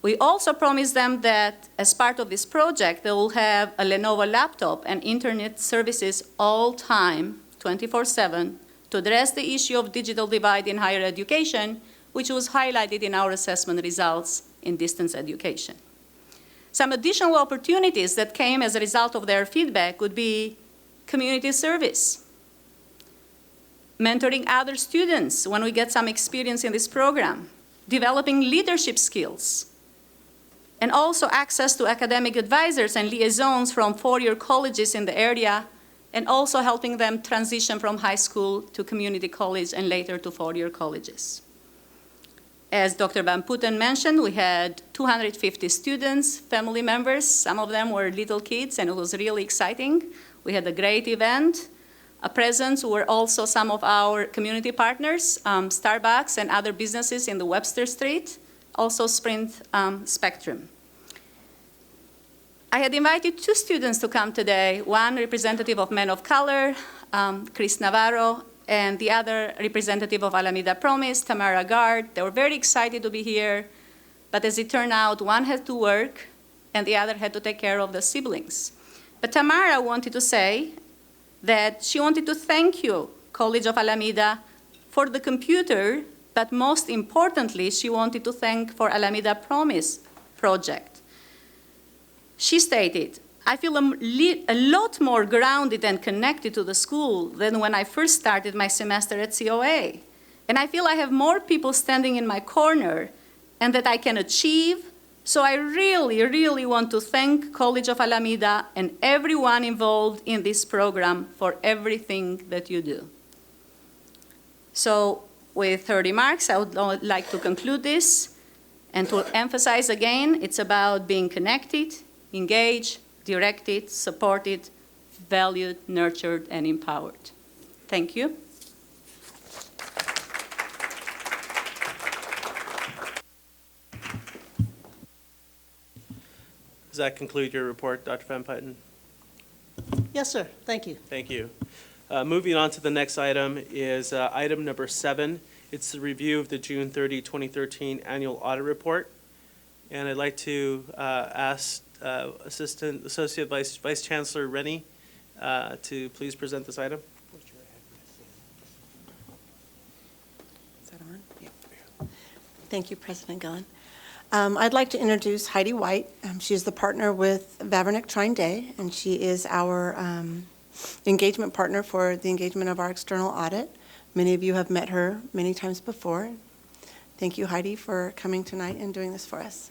We also promised them that as part of this project, they will have a Lenovo laptop and internet services all time, 24/7, to address the issue of digital divide in higher education, which was highlighted in our assessment results in distance education. Some additional opportunities that came as a result of their feedback would be community service, mentoring other students when we get some experience in this program, developing leadership skills, and also access to academic advisors and liaisons from four-year colleges in the area, and also helping them transition from high school to community college and later to four-year colleges. As Dr. Van Putten mentioned, we had 250 students, family members. Some of them were little kids, and it was really exciting. We had a great event. Presents were also some of our community partners, Starbucks and other businesses in the Webster Street, also Sprint Spectrum. I had invited two students to come today, one representative of Men of Color, Chris Navarro, and the other representative of Alameda Promise, Tamara Gard. They were very excited to be here, but as it turned out, one had to work and the other had to take care of the siblings. But Tamara wanted to say that she wanted to thank you, College of Alameda, for the computer, but most importantly, she wanted to thank for Alameda Promise project. She stated, I feel a lot more grounded and connected to the school than when I first started my semester at COA. And I feel I have more people standing in my corner and that I can achieve. So I really, really want to thank College of Alameda and everyone involved in this program for everything that you do. So with her remarks, I would like to conclude this and to emphasize again, it's about being connected, engaged, directed, supported, valued, nurtured, and empowered. Thank you. Does that conclude your report, Dr. Van Putten? Yes, sir. Thank you. Thank you. Moving on to the next item is item number 7. It's the review of the June 30, 2013 annual audit report. And I'd like to ask Associate Vice Chancellor Rennie to please present this item. Is that on? Yeah. Thank you, President Gillen. I'd like to introduce Heidi White. She's the partner with Vavernick Trine Day, and she is our engagement partner for the engagement of our external audit. Many of you have met her many times before. Thank you, Heidi, for coming tonight and doing this for us.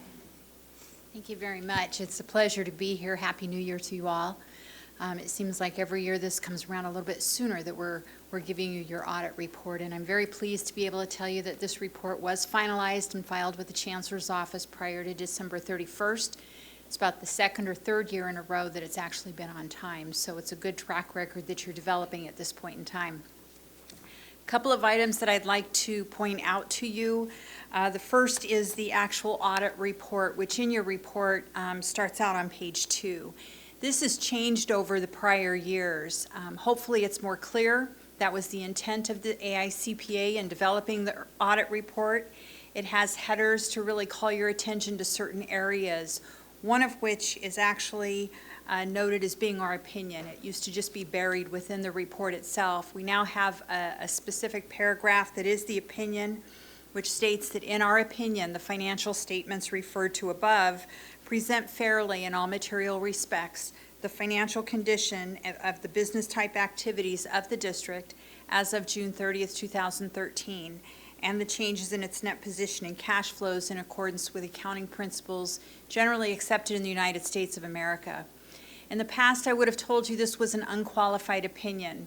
Thank you very much. It's a pleasure to be here. Happy New Year to you all. It seems like every year this comes around a little bit sooner that we're giving you your audit report, and I'm very pleased to be able to tell you that this report was finalized and filed with the Chancellor's Office prior to December 31st. It's about the second or third year in a row that it's actually been on time, so it's a good track record that you're developing at this point in time. A couple of items that I'd like to point out to you. The first is the actual audit report, which in your report starts out on page 2. This has changed over the prior years. Hopefully it's more clear. That was the intent of the AICPA in developing the audit report. It has headers to really call your attention to certain areas, one of which is actually noted as being our opinion. It used to just be buried within the report itself. We now have a specific paragraph that is the opinion, which states that in our opinion, the financial statements referred to above present fairly in all material respects the financial condition of the business type activities of the district as of June 30th, 2013, and the changes in its net position and cash flows in accordance with accounting principles generally accepted in the United States of America. In the past, I would have told you this was an unqualified opinion.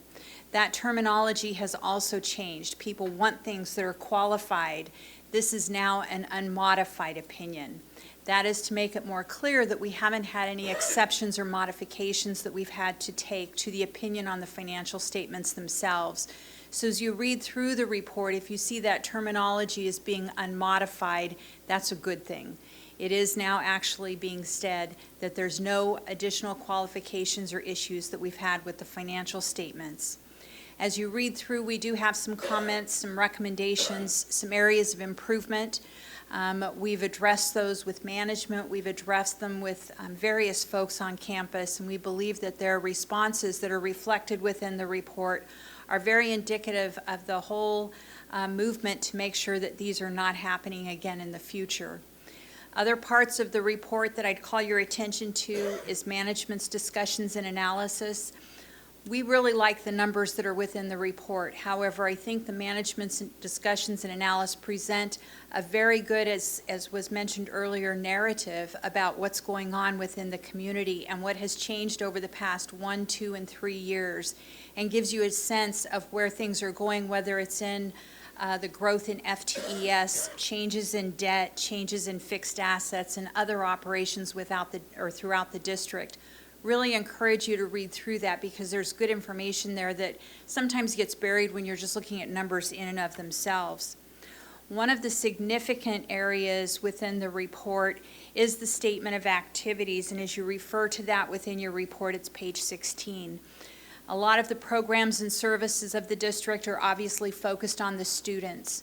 That terminology has also changed. People want things that are qualified. This is now an unmodified opinion. That is to make it more clear that we haven't had any exceptions or modifications that we've had to take to the opinion on the financial statements themselves. So as you read through the report, if you see that terminology as being unmodified, that's a good thing. It is now actually being said that there's no additional qualifications or issues that we've had with the financial statements. As you read through, we do have some comments, some recommendations, some areas of improvement. We've addressed those with management. We've addressed them with various folks on campus, and we believe that their responses that are reflected within the report are very indicative of the whole movement to make sure that these are not happening again in the future. Other parts of the report that I'd call your attention to is management's discussions and analysis. We really like the numbers that are within the report. However, I think the management's discussions and analysis present a very good, as was mentioned earlier, narrative about what's going on within the community and what has changed over the past 1, 2, and 3 years, and gives you a sense of where things are going, whether it's in the growth in FTES, changes in debt, changes in fixed assets, and other operations throughout the district. Really encourage you to read through that because there's good information there that sometimes gets buried when you're just looking at numbers in and of themselves. One of the significant areas within the report is the statement of activities, and as you refer to that within your report, it's page 16. A lot of the programs and services of the district are obviously focused on the students.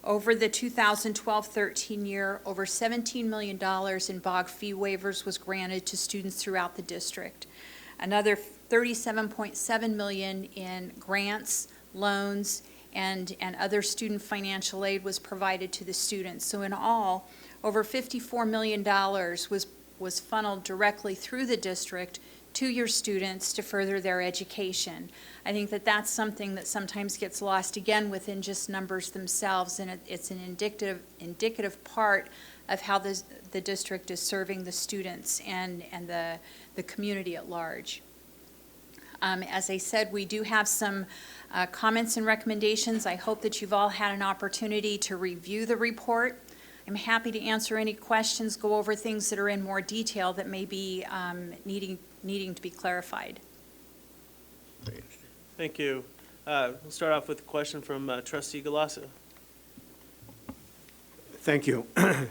Over the 2012-13 year, over $17 million in BOG fee waivers was granted to students throughout the district. Another $37.7 million in grants, loans, and other student financial aid was provided to the students. So in all, over $54 million was funneled directly through the district to your students to further their education. I think that that's something that sometimes gets lost again within just numbers themselves, and it's an indicative part of how the district is serving the students and the community at large. As I said, we do have some comments and recommendations. I hope that you've all had an opportunity to review the report. I'm happy to answer any questions, go over things that are in more detail that may be needing to be clarified. Thank you. We'll start off with a question from Trustee Galassa. Thank you.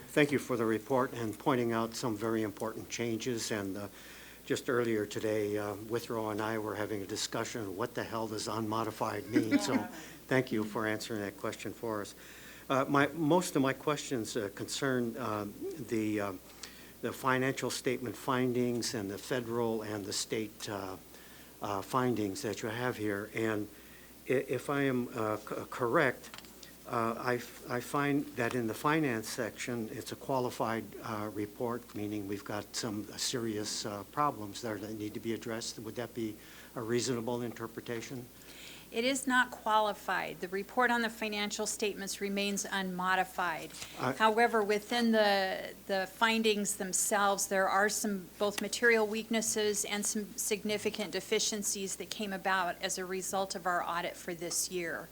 Thank you for the report and pointing out some very important changes. And just earlier today, Withrow and I were having a discussion of what the hell does unmodified mean. So thank you for answering that question for us. Most of my questions concern the financial statement findings and the federal and the state findings that you have here. And if I am correct, I find that in the finance section, it's a qualified report, meaning we've got some serious problems there that need to be addressed. Would that be a reasonable interpretation? It is not qualified. The report on the financial statements remains unmodified. However, within the findings themselves, there are some both material weaknesses and some significant deficiencies that came about as a result of our audit for this year.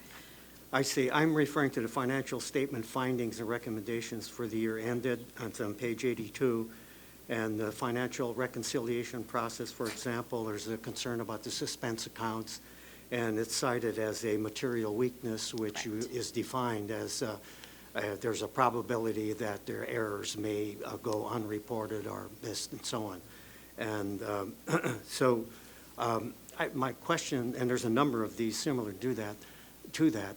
I see. I'm referring to the financial statement findings and recommendations for the year ended. It's on page 82. And the financial reconciliation process, for example, there's a concern about the suspense accounts. And it's cited as a material weakness, which is defined as there's a probability that their errors may go unreported or missed and so on. And my question, and there's a number of these similar to that.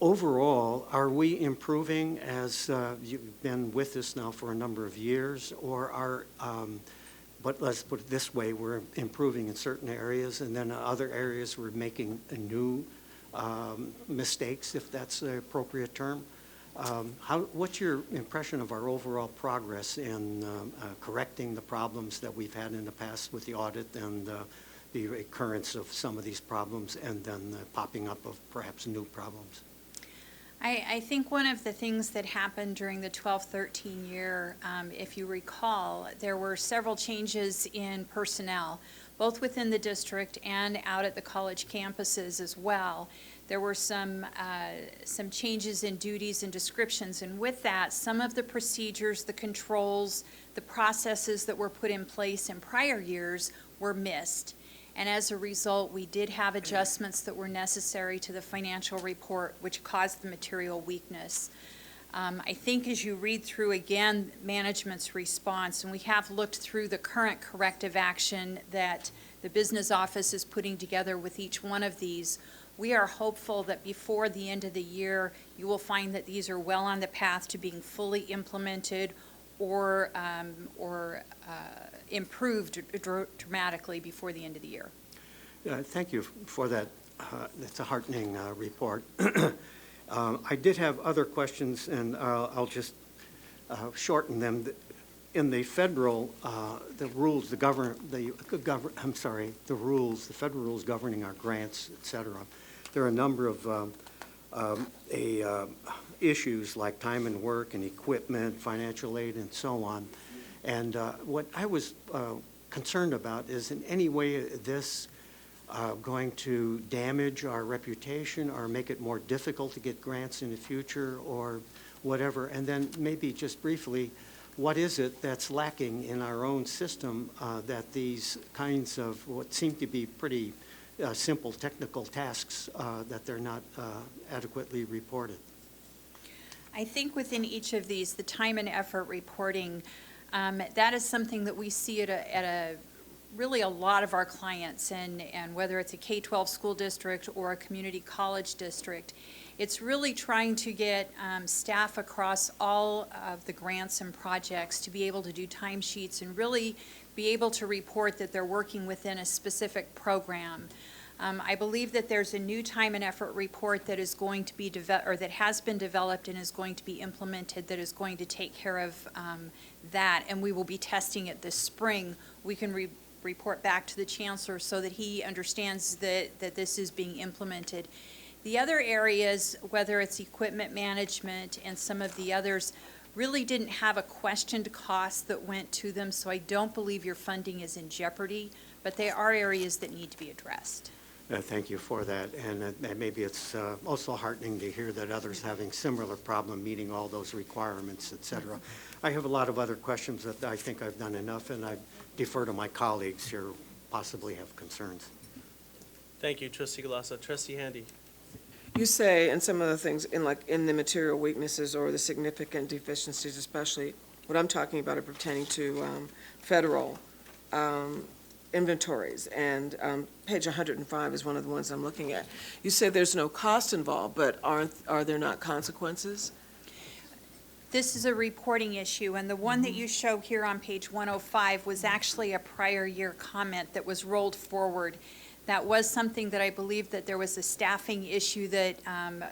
Overall, are we improving as you've been with us now for a number of years, or but let's put it this way, we're improving in certain areas, and then other areas we're making new mistakes, if that's the appropriate term. What's your impression of our overall progress in correcting the problems that we've had in the past with the audit and the recurrence of some of these problems and then the popping up of perhaps new problems? I think one of the things that happened during the 12-13 year, if you recall, there were several changes in personnel, both within the district and out at the college campuses as well. There were some changes in duties and descriptions, and with that, some of the procedures, the controls, the processes that were put in place in prior years were missed. And as a result, we did have adjustments that were necessary to the financial report, which caused the material weakness. I think as you read through again management's response, and we have looked through the current corrective action that the business office is putting together with each one of these, we are hopeful that before the end of the year, you will find that these are well on the path to being fully implemented or improved dramatically before the end of the year. Thank you for that. It's a heartening report. I did have other questions, and I'll just shorten them. In the federal, the rules, the federal rules governing our grants, et cetera, there are a number of issues like time and work and equipment, financial aid, and so on. And what I was concerned about is in any way this going to damage our reputation or make it more difficult to get grants in the future or whatever? And then maybe just briefly, what is it that's lacking in our own system that these kinds of what seem to be pretty simple technical tasks that they're not adequately reported? I think within each of these, the time and effort reporting, that is something that we see at really a lot of our clients, and whether it's a K-12 school district or a community college district, it's really trying to get staff across all of the grants and projects to be able to do timesheets and really be able to report that they're working within a specific program. I believe that there's a new time and effort report that is going to be or that has been developed and is going to be implemented that is going to take care of that, and we will be testing it this spring. We can report back to the chancellor so that he understands that this is being implemented. The other areas, whether it's equipment management and some of the others, really didn't have a questioned cost that went to them, so I don't believe your funding is in jeopardy, but they are areas that need to be addressed. Thank you for that. And maybe it's also heartening to hear that others having similar problem meeting all those requirements, et cetera. I have a lot of other questions that I think I've done enough, and I defer to my colleagues here who possibly have concerns. Thank you, Trustee Galassa. Trustee Handy. You say, and some of the things in the material weaknesses or the significant deficiencies, especially what I'm talking about are pertaining to federal inventories, and page 105 is one of the ones I'm looking at. You say there's no cost involved, but are there not consequences? This is a reporting issue, and the one that you show here on page 105 was actually a prior year comment that was rolled forward. That was something that I believe that there was a staffing issue that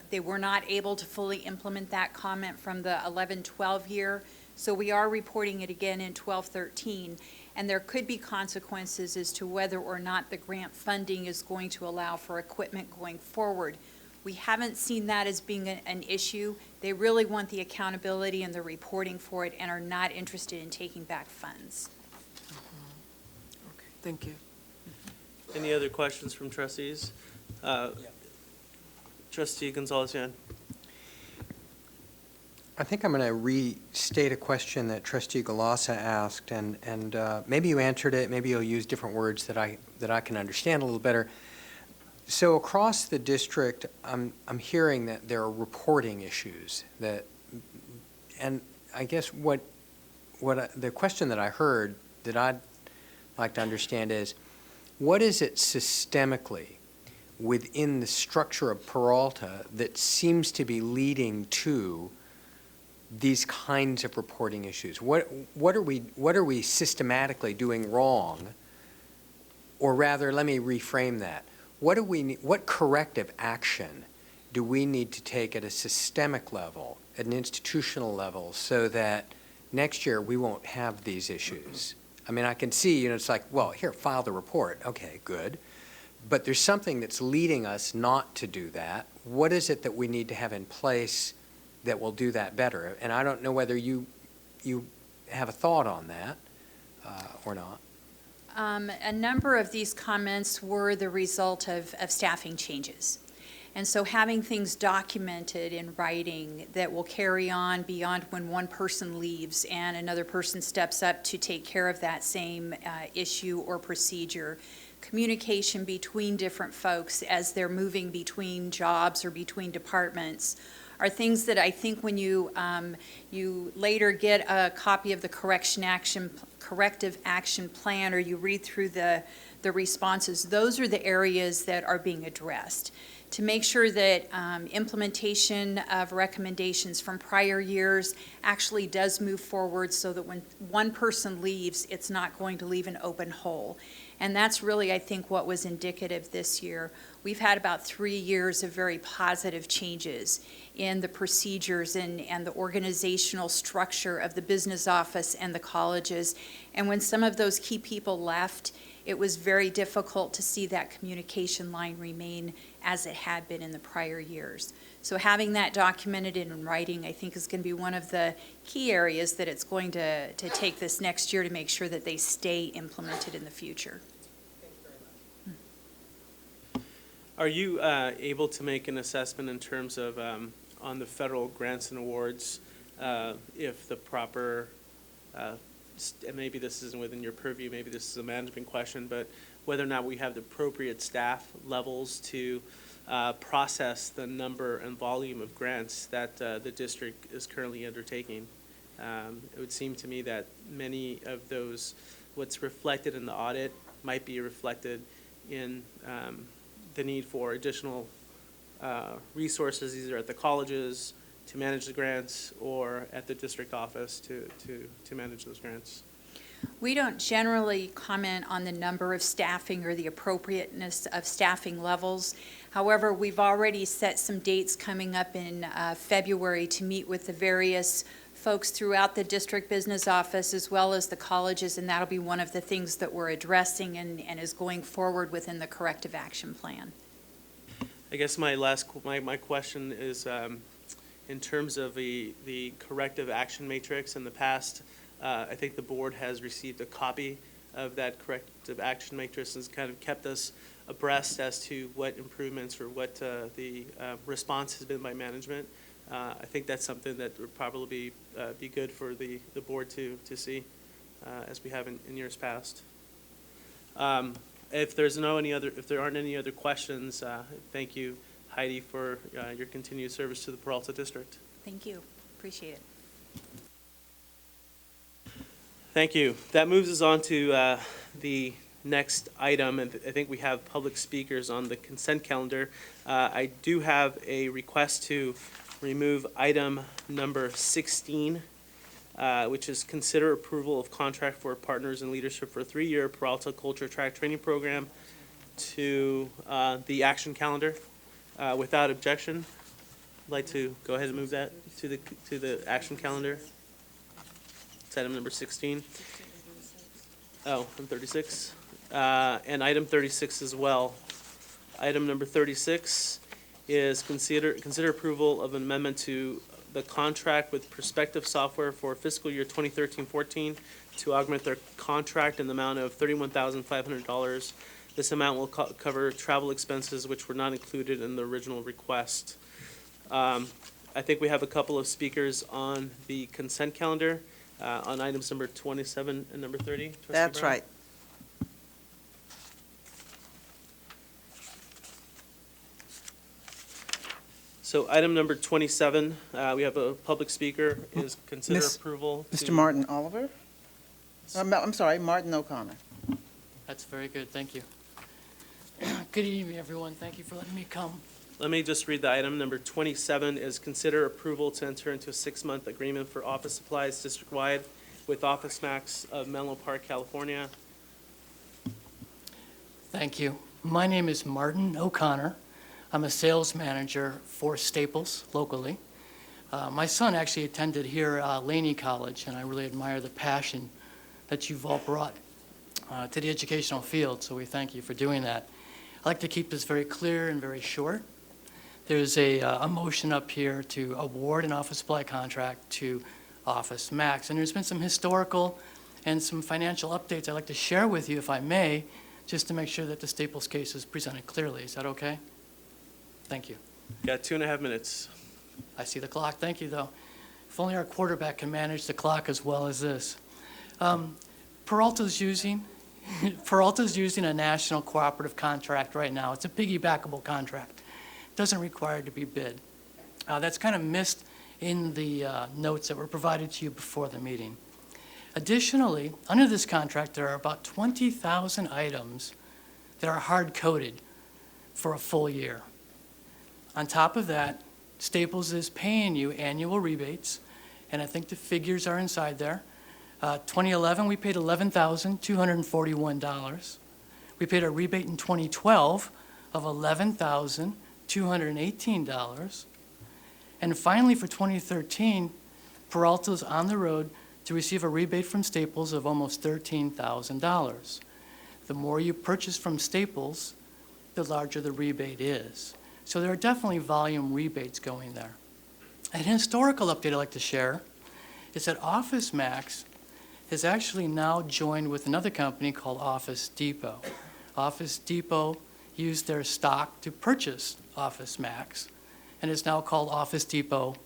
they were not able to fully implement that comment from the 11-12 year. So we are reporting it again in 12-13, and there could be consequences as to whether or not the grant funding is going to allow for equipment going forward. We haven't seen that as being an issue. They really want the accountability and the reporting for it and are not interested in taking back funds. Okay, thank you. Any other questions from trustees? Trustee Gonzalez-Yan. I think I'm going to restate a question that Trustee Galassa asked, and maybe you answered it, maybe you'll use different words that I can understand a little better. So across the district, I'm hearing that there are reporting issues and I guess the question that I heard that I'd like to understand is, what is it systemically within the structure of Peralta that seems to be leading to these kinds of reporting issues? What are we systematically doing wrong? Or rather, let me reframe that. What corrective action do we need to take at a systemic level, at an institutional level, so that next year we won't have these issues? I mean, I can see, it's like, well, here, file the report. Okay, good. But there's something that's leading us not to do that. What is it that we need to have in place that will do that better? And I don't know whether you have a thought on that or not. A number of these comments were the result of staffing changes. And so having things documented in writing that will carry on beyond when one person leaves and another person steps up to take care of that same issue or procedure, communication between different folks as they're moving between jobs or between departments are things that I think when you later get a copy of the corrective action plan, or you read through the responses, those are the areas that are being addressed. To make sure that implementation of recommendations from prior years actually does move forward so that when one person leaves, it's not going to leave an open hole. And that's really, I think, what was indicative this year. We've had about 3 years of very positive changes in the procedures and the organizational structure of the business office and the colleges. And when some of those key people left, it was very difficult to see that communication line remain as it had been in the prior years. So having that documented in writing, I think, is going to be one of the key areas that it's going to take this next year to make sure that they stay implemented in the future. Are you able to make an assessment in terms of, on the federal grants and awards, if the proper, and maybe this isn't within your purview, maybe this is a management question, but whether or not we have the appropriate staff levels to process the number and volume of grants that the district is currently undertaking? It would seem to me that many of those, what's reflected in the audit might be reflected in the need for additional resources, either at the colleges to manage the grants or at the district office to manage those grants. We don't generally comment on the number of staffing or the appropriateness of staffing levels. However, we've already set some dates coming up in February to meet with the various folks throughout the district business office as well as the colleges, and that'll be one of the things that we're addressing and is going forward within the corrective action plan. I guess my question is, in terms of the corrective action matrix in the past, I think the board has received a copy of that corrective action matrix and has kind of kept us abreast as to what improvements or what the response has been by management. I think that's something that would probably be good for the board to see, as we have in years past. If there aren't any other questions, thank you, Heidi, for your continued service to the Peralta District. Thank you. Appreciate it. Thank you. That moves us on to the next item, and I think we have public speakers on the consent calendar. I do have a request to remove item number 16, which is consider approval of contract for partners in leadership for a 3-year Peralta Culture Track Training Program to the action calendar. Without objection, I'd like to go ahead and move that to the action calendar. It's item number 16. Oh, and 36. And item 36 as well. Item number 36 is consider approval of an amendment to the contract with Perspective Software for fiscal year 2013-14 to augment their contract in the amount of $31,500. This amount will cover travel expenses which were not included in the original request. I think we have a couple of speakers on the consent calendar on items number 27 and number 30. Trustee That's Brown? right. So item number 27, we have a public speaker, is consider approval. Mr. Martin Oliver? I'm sorry, Martin O'Connor. That's very good, thank you. Good evening, everyone. Thank you for letting me come. Let me just read the item. Number 27 is consider approval to enter into a 6-month agreement for office supplies district-wide with Office Max of Menlo Park, California. Thank you. My name is Martin O'Connor. I'm a sales manager for Staples locally. My son actually attended here at Laney College, and I really admire the passion that you've all brought to the educational field, so we thank you for doing that. I'd like to keep this very clear and very short. There's a motion up here to award an office supply contract to Office Max, and there's been some historical and some financial updates I'd like to share with you, if I may, just to make sure that the Staples case is presented clearly. Is that okay? Thank you. Got 2.5 minutes. I see the clock. Thank you, though. If only our quarterback can manage the clock as well as this. Peralta's using a national cooperative contract right now. It's a piggybackable contract. It doesn't require it to be bid. That's kind of missed in the notes that were provided to you before the meeting. Additionally, under this contract, there are about 20,000 items that are hard-coded for a full year. On top of that, Staples is paying you annual rebates, and I think the figures are inside there. 2011, we paid $11,241. We paid a rebate in 2012 of $11,218. And finally, for 2013, Peralta is on the road to receive a rebate from Staples of almost $13,000. The more you purchase from Staples, the larger the rebate is. So there are definitely volume rebates going there. An historical update I'd like to share is that Office Max has actually now joined with another company called Office Depot. Office Depot used their stock to purchase Office Max, and it's now called Office Depot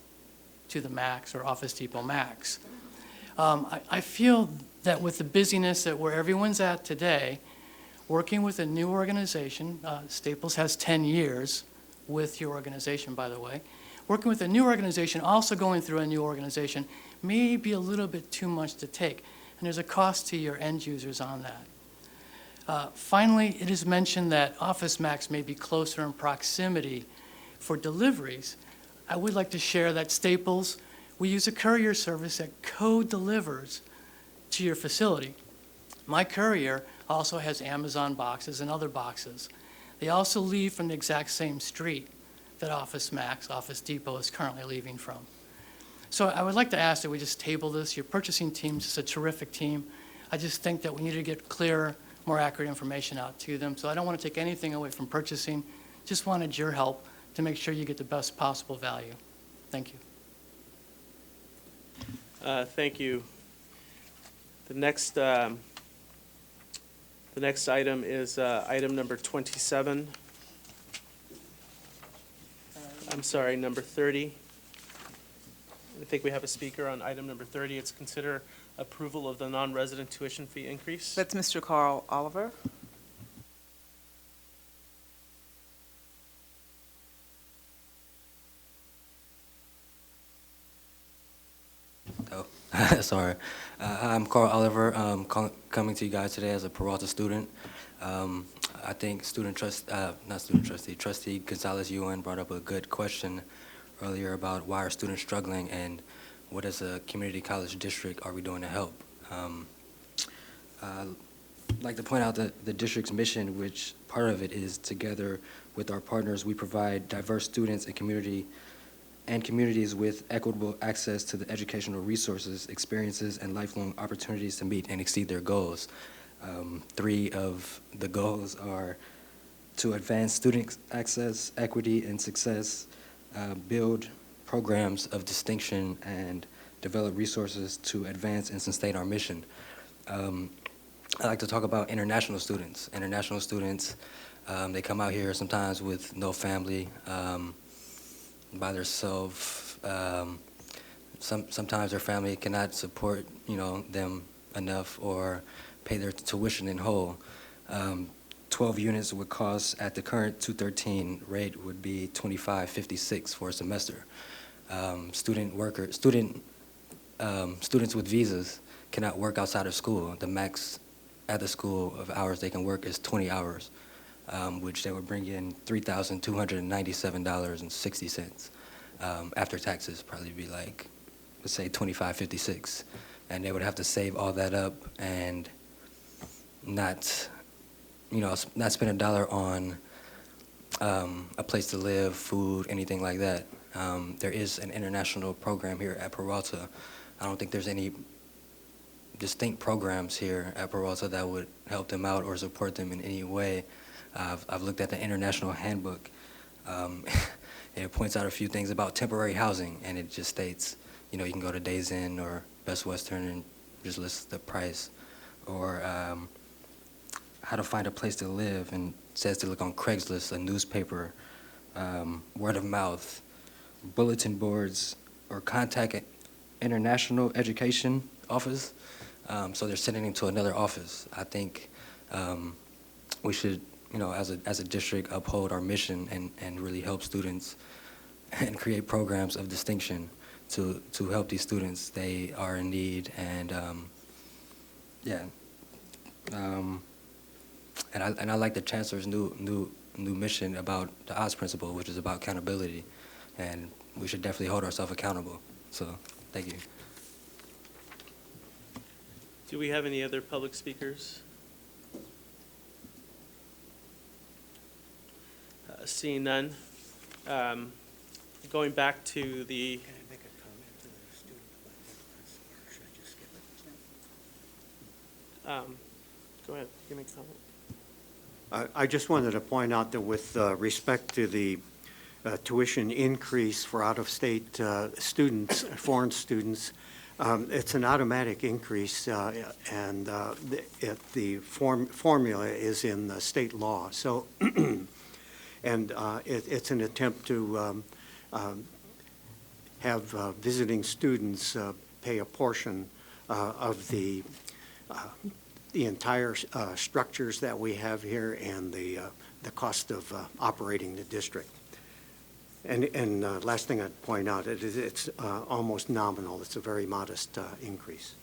to the Max, or Office Depot Max. I feel that with the busyness that where everyone's at today, working with a new organization, Staples has 10 years with your organization, by the way, working with a new organization, also going through a new organization, may be a little bit too much to take, and there's a cost to your end users on that. Finally, it is mentioned that Office Max may be closer in proximity for deliveries. I would like to share that Staples, we use a courier service that co-delivers to your facility. My courier also has Amazon boxes and other boxes. They also leave from the exact same street that Office Max, Office Depot is currently leaving from. So I would like to ask that we just table this. Your purchasing team is just a terrific team. I just think that we need to get clearer, more accurate information out to them. So I don't want to take anything away from purchasing. Just wanted your help to make sure you get the best possible value. Thank you. Thank you. The next item is item number 27. I'm sorry, number 30. I think we have a speaker on item number 30. It's consider approval of the non-resident tuition fee increase. That's Mr. Carl Oliver. Oh, sorry. I'm Carl Oliver, coming to you guys today as a Peralta student. I think Trustee Gonzalez-Ewan brought up a good question earlier about why are students struggling and what as a community college district are we doing to help. I'd like to point out that the district's mission, which part of it is together with our partners, we provide diverse students and communities with equitable access to the educational resources, experiences, and lifelong opportunities to meet and exceed their goals. 3 of the goals are to advance student access, equity, and success, build programs of distinction, and develop resources to advance and sustain our mission. I like to talk about international students. International students, they come out here sometimes with no family, by themselves. Sometimes their family cannot support, them enough or pay their tuition in whole. 12 units would cost, at the current 213 rate, would be $25.56 for a semester. Students with visas cannot work outside of school. The max at the school of hours they can work is 20 hours, which they would bring in $3,297.60. After taxes, probably be like, let's say $25.56. And they would have to save all that up and not spend $1 on a place to live, food, anything like that. There is an international program here at Peralta. I don't think there's any distinct programs here at Peralta that would help them out or support them in any way. I've looked at the international handbook. It points out a few things about temporary housing, and it just states, you can go to Days Inn or Best Western and just lists the price, or how to find a place to live and says to look on Craigslist, a newspaper, word of mouth, bulletin boards, or contact international education office. So they're sending him to another office. I think we should, as a district, uphold our mission and really help students and create programs of distinction to help these students. They are in need, and and I like the chancellor's new mission about the odds principle, which is about accountability, and we should definitely hold ourselves accountable. So, thank you. Do we have any other public speakers? Seeing none. Going back to the. Can I make a comment to the student about that, or should I just skip it? Go ahead, give me a comment. I just wanted to point out that with respect to the tuition increase for out-of-state students, foreign students, it's an automatic increase, and the formula is in the state law. So, and it's an attempt to have visiting students pay a portion of the entire structures that we have here and the cost of operating the district. And last thing I'd point out, it's almost nominal. It's a very modest increase.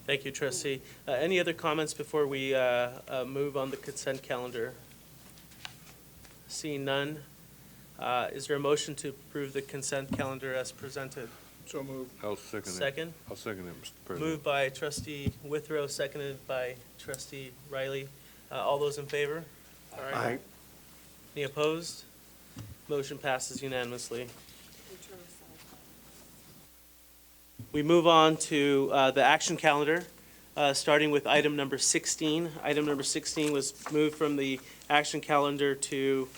Thank you, Trustee. Any other comments before we move on the consent calendar? Seeing none, is there a motion to approve the consent calendar as presented? So moved. I'll second it. Second? I'll second it, Mr. President. Moved by Trustee Withrow, seconded by Trustee Riley. All those in favor? Aye. Any opposed? Motion passes unanimously. We move on to the action calendar, starting with item number 16. Item number 16 was moved from the action calendar to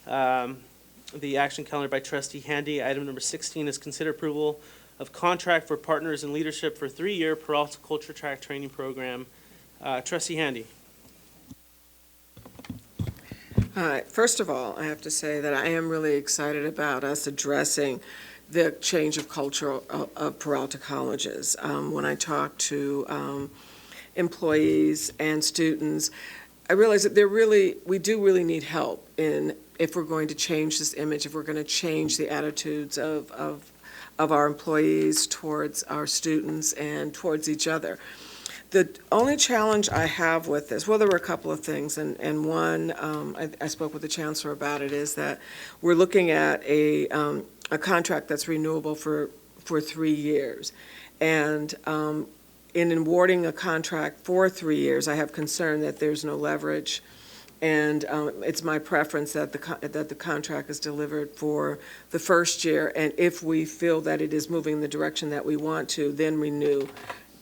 the action calendar by Trustee Handy. Item number 16 is consider approval of contract for partners in leadership for 3-year Peralta Culture Track Training Program. Trustee Handy. First of all, I have to say that I am really excited about us addressing the change of culture of Peralta colleges. When I talk to employees and students, I realize that we do really need help if we're going to change this image, if we're going to change the attitudes of our employees towards our students and towards each other. The only challenge I have with this, well, there were a couple of things, and one, I spoke with the chancellor about it, is that we're looking at a contract that's renewable for 3 years. And in awarding a contract for 3 years, I have concern that there's no leverage, and it's my preference that the contract is delivered for the first year, and if we feel that it is moving in the direction that we want to, then renew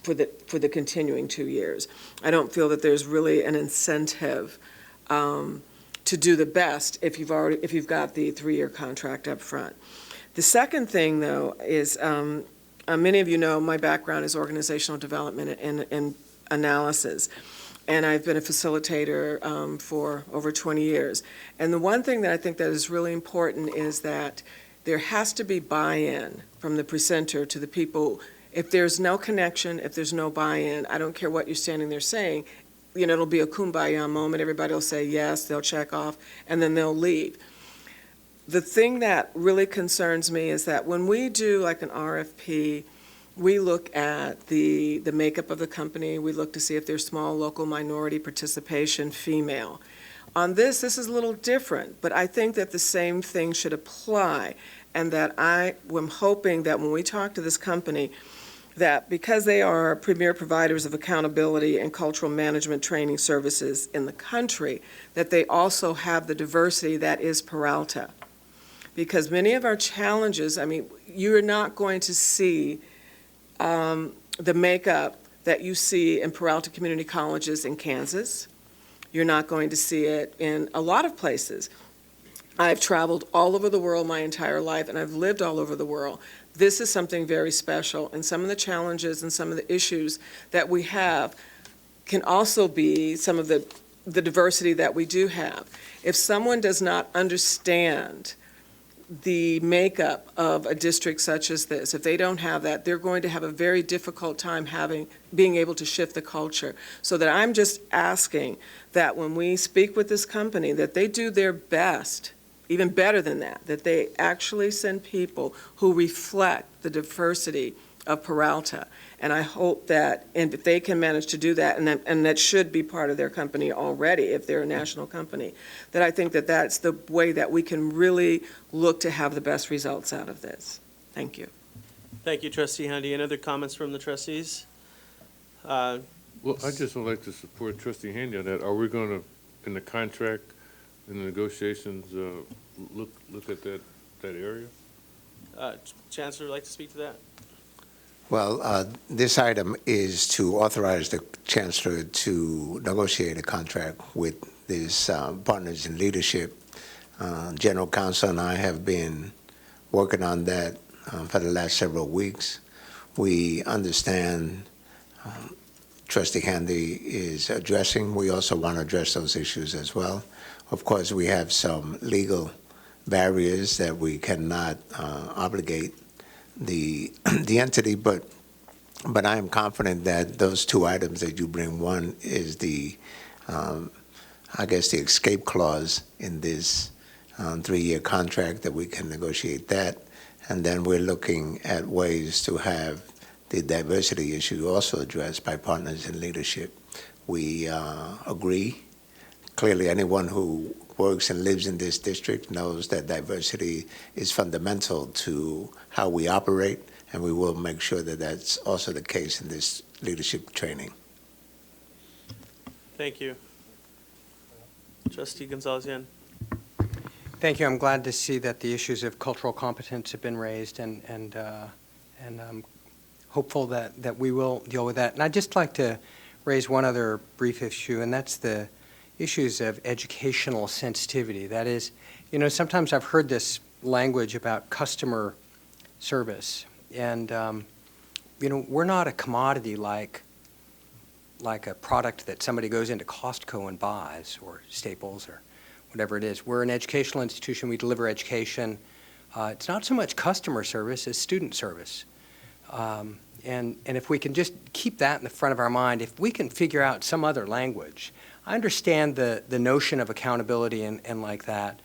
for the continuing 2 years. I don't feel that there's really an incentive to do the best if you've got the 3-year contract up front. The second thing, though, is many of you know my background is organizational development and analysis, and I've been a facilitator for over 20 years. And the one thing that I think that is really important is that there has to be buy-in from the presenter to the people. If there's no connection, if there's no buy-in, I don't care what you're standing there saying, it'll be a kumbaya moment. Everybody will say yes, they'll check off, and then they'll leave. The thing that really concerns me is that when we do like an RFP, we look at the makeup of the company, we look to see if there's small local minority participation, female. On this is a little different, but I think that the same thing should apply, and that I am hoping that when we talk to this company, that because they are premier providers of accountability and cultural management training services in the country, that they also have the diversity that is Peralta. Because many of our challenges, you're not going to see the makeup that you see in Peralta community colleges in Kansas. You're not going to see it in a lot of places. I've traveled all over the world my entire life, and I've lived all over the world. This is something very special, and some of the challenges and some of the issues that we have can also be some of the diversity that we do have. If someone does not understand the makeup of a district such as this, if they don't have that, they're going to have a very difficult time being able to shift the culture. So that I'm just asking that when we speak with this company, that they do their best, even better than that, that they actually send people who reflect the diversity of Peralta. And I hope that, and if they can manage to do that, and that should be part of their company already, if they're a national company, that I think that that's the way that we can really look to have the best results out of this. Thank you. Thank you, Trustee Handy. Any other comments from the trustees? Well, I just would like to support Trustee Handy on that. Are we going to, in the contract, in the negotiations, look at that area? Chancellor, would like to speak to that? Well, this item is to authorize the chancellor to negotiate a contract with these partners in leadership. General counsel and I have been working on that for the last several weeks. We understand Trustee Handy is addressing. We also want to address those issues as well. Of course, we have some legal barriers that we cannot obligate the entity, but I am confident that those two items that you bring, one is the I guess the escape clause in this 3-year contract, that we can negotiate that, and then we're looking at ways to have the diversity issue also addressed by partners in leadership. We agree. Clearly, anyone who works and lives in this district knows that diversity is fundamental to how we operate, and we will make sure that that's also the case in this leadership training. Thank you. Trustee Gonzalez-Yan. Thank you. I'm glad to see that the issues of cultural competence have been raised, and I'm hopeful that we will deal with that. And I'd just like to raise one other brief issue, and that's the issues of educational sensitivity. That is, sometimes I've heard this language about customer service, and we're not a commodity like a product that somebody goes into Costco and buys, or Staples, or whatever it is. We're an educational institution. We deliver education. It's not so much customer service as student service. And if we can just keep that in the front of our mind, if we can figure out some other language. I understand the notion of accountability and like that,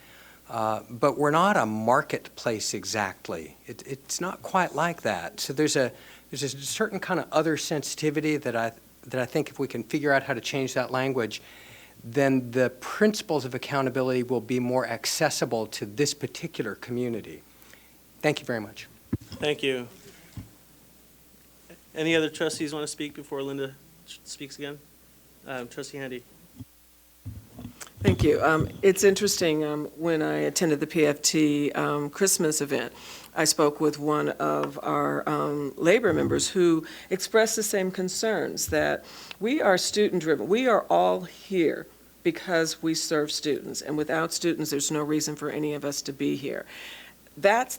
but we're not a marketplace exactly. It's not quite like that. So there's a certain kind of other sensitivity that I think if we can figure out how to change that language, then the principles of accountability will be more accessible to this particular community. Thank you very much. Thank you. Any other trustees want to speak before Linda speaks again? Trustee Handy. Thank you. It's interesting, when I attended the PFT Christmas event, I spoke with one of our labor members who expressed the same concerns, that we are student-driven. We are all here because we serve students, and without students, there's no reason for any of us to be here. That's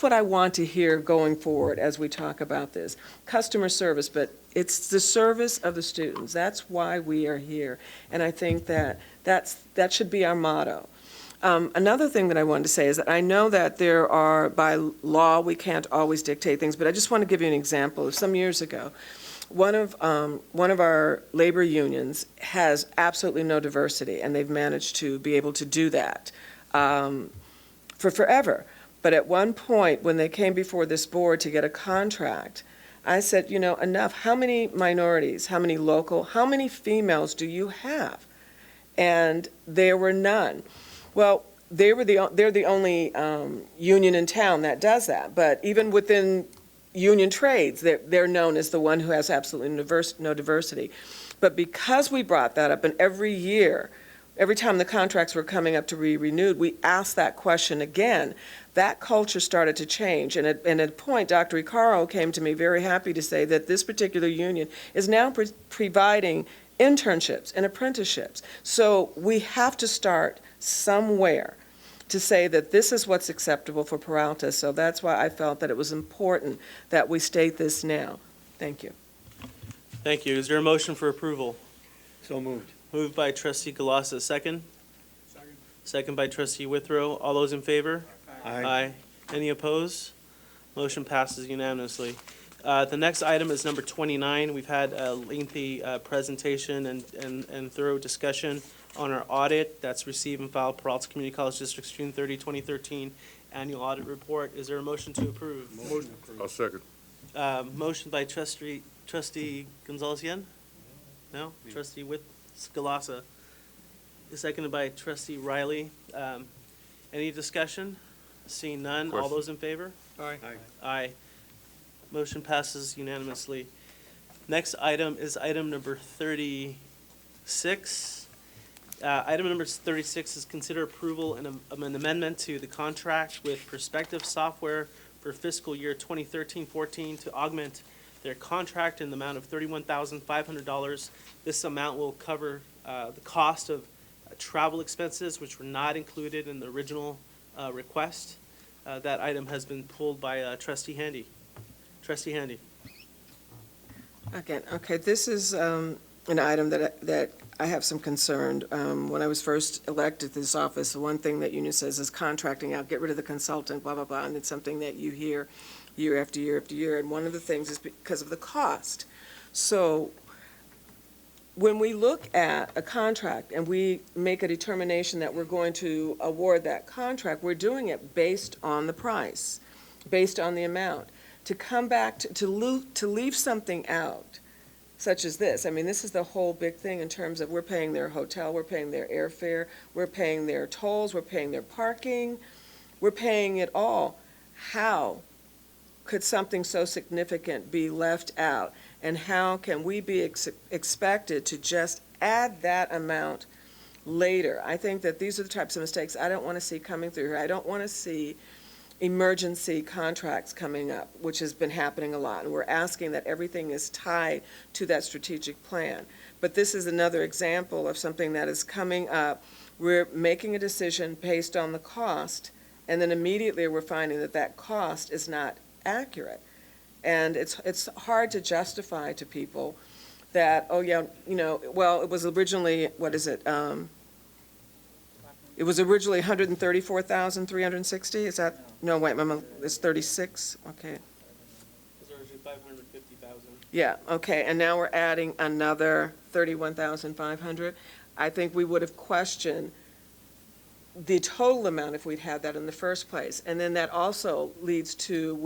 what I want to hear going forward as we talk about this. Customer service, but it's the service of the students. That's why we are here. And I think that should be our motto. Another thing that I wanted to say is that I know that there are, by law, we can't always dictate things, but I just want to give you an example. Some years ago, one of our labor unions has absolutely no diversity, and they've managed to be able to do that for forever. But at one point, when they came before this board to get a contract, I said, enough. How many minorities, how many local, how many females do you have? And there were none. Well, they're the only union in town that does that. But even within union trades, they're known as the one who has absolutely no diversity. But because we brought that up, and every year, every time the contracts were coming up to be renewed, we asked that question again. That culture started to change. And at a point, Dr. Icaro came to me very happy to say that this particular union is now providing internships and apprenticeships. So we have to start somewhere to say that this is what's acceptable for Peralta. So that's why I felt that it was important that we state this now. Thank you. Thank you. Is there a motion for approval? So moved. Moved by trustee Galassa, second? Second by trustee Withrow. All those in favor? Aye. Any opposed? Motion passes unanimously. The next item is number 29. We've had a lengthy presentation and thorough discussion on our audit. That's receive and file Peralta Community College District's June 30, 2013 annual audit report. Is there a motion to approve? I'll second. Motion by trustee Gonzalez-Yen? No? Trustee Galassa. Seconded by trustee Riley. Any discussion? Seeing none, all Question. those in favor? Aye. Aye. Motion passes unanimously. Next item is item number 36. Item number 36 is consider approval and of an amendment to the contract with Perspective Software for fiscal year 2013-14 to augment their contract in the amount of $31,500. This amount will cover the cost of travel expenses, which were not included in the original request. That item has been pulled by trustee Handy. Trustee Handy. Again, okay, this is an item that I have some concern. When I was first elected to this office, the one thing that union says is contracting out, get rid of the consultant, blah, blah, blah, and it's something that you hear year after year after year, and one of the things is because of the cost. So when we look at a contract and we make a determination that we're going to award that contract, we're doing it based on the price, based on the amount. To come back to leave something out, such as this, I mean, this is the whole big thing in terms of we're paying their hotel, we're paying their airfare, we're paying their tolls, we're paying their parking, we're paying it all. How could something so significant be left out? And how can we be expected to just add that amount later? I think that these are the types of mistakes I don't want to see coming through here. I don't want to see emergency contracts coming up, which has been happening a lot, and we're asking that everything is tied to that strategic plan. But this is another example of something that is coming up. We're making a decision based on the cost, and then immediately we're finding that that cost is not accurate. And it's hard to justify to people that, oh yeah, you know, well, it was originally, what is it? It was originally 134,360, is that? No, wait, it's 36, okay. It was originally 550,000. Yeah, okay, and now we're adding another 31,500. I think we would have questioned the total amount if we'd had that in the first place. And then that also leads to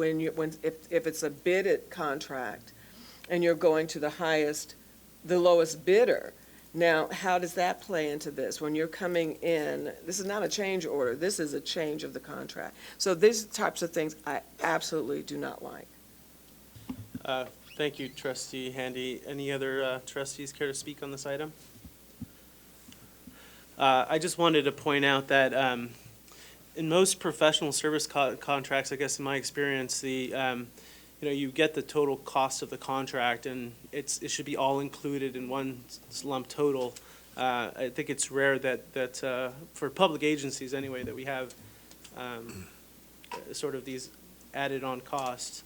if it's a bidded contract and you're going to the lowest bidder. Now, how does that play into this? When you're coming in, this is not a change order, this is a change of the contract. So these types of things I absolutely do not like. Thank you, trustee Handy. Any other trustees care to speak on this item? I just wanted to point out that in most professional service contracts, I guess in my experience, you get the total cost of the contract, and it should be all included in one lump total. I think it's rare that for public agencies anyway, that we have sort of these added-on costs.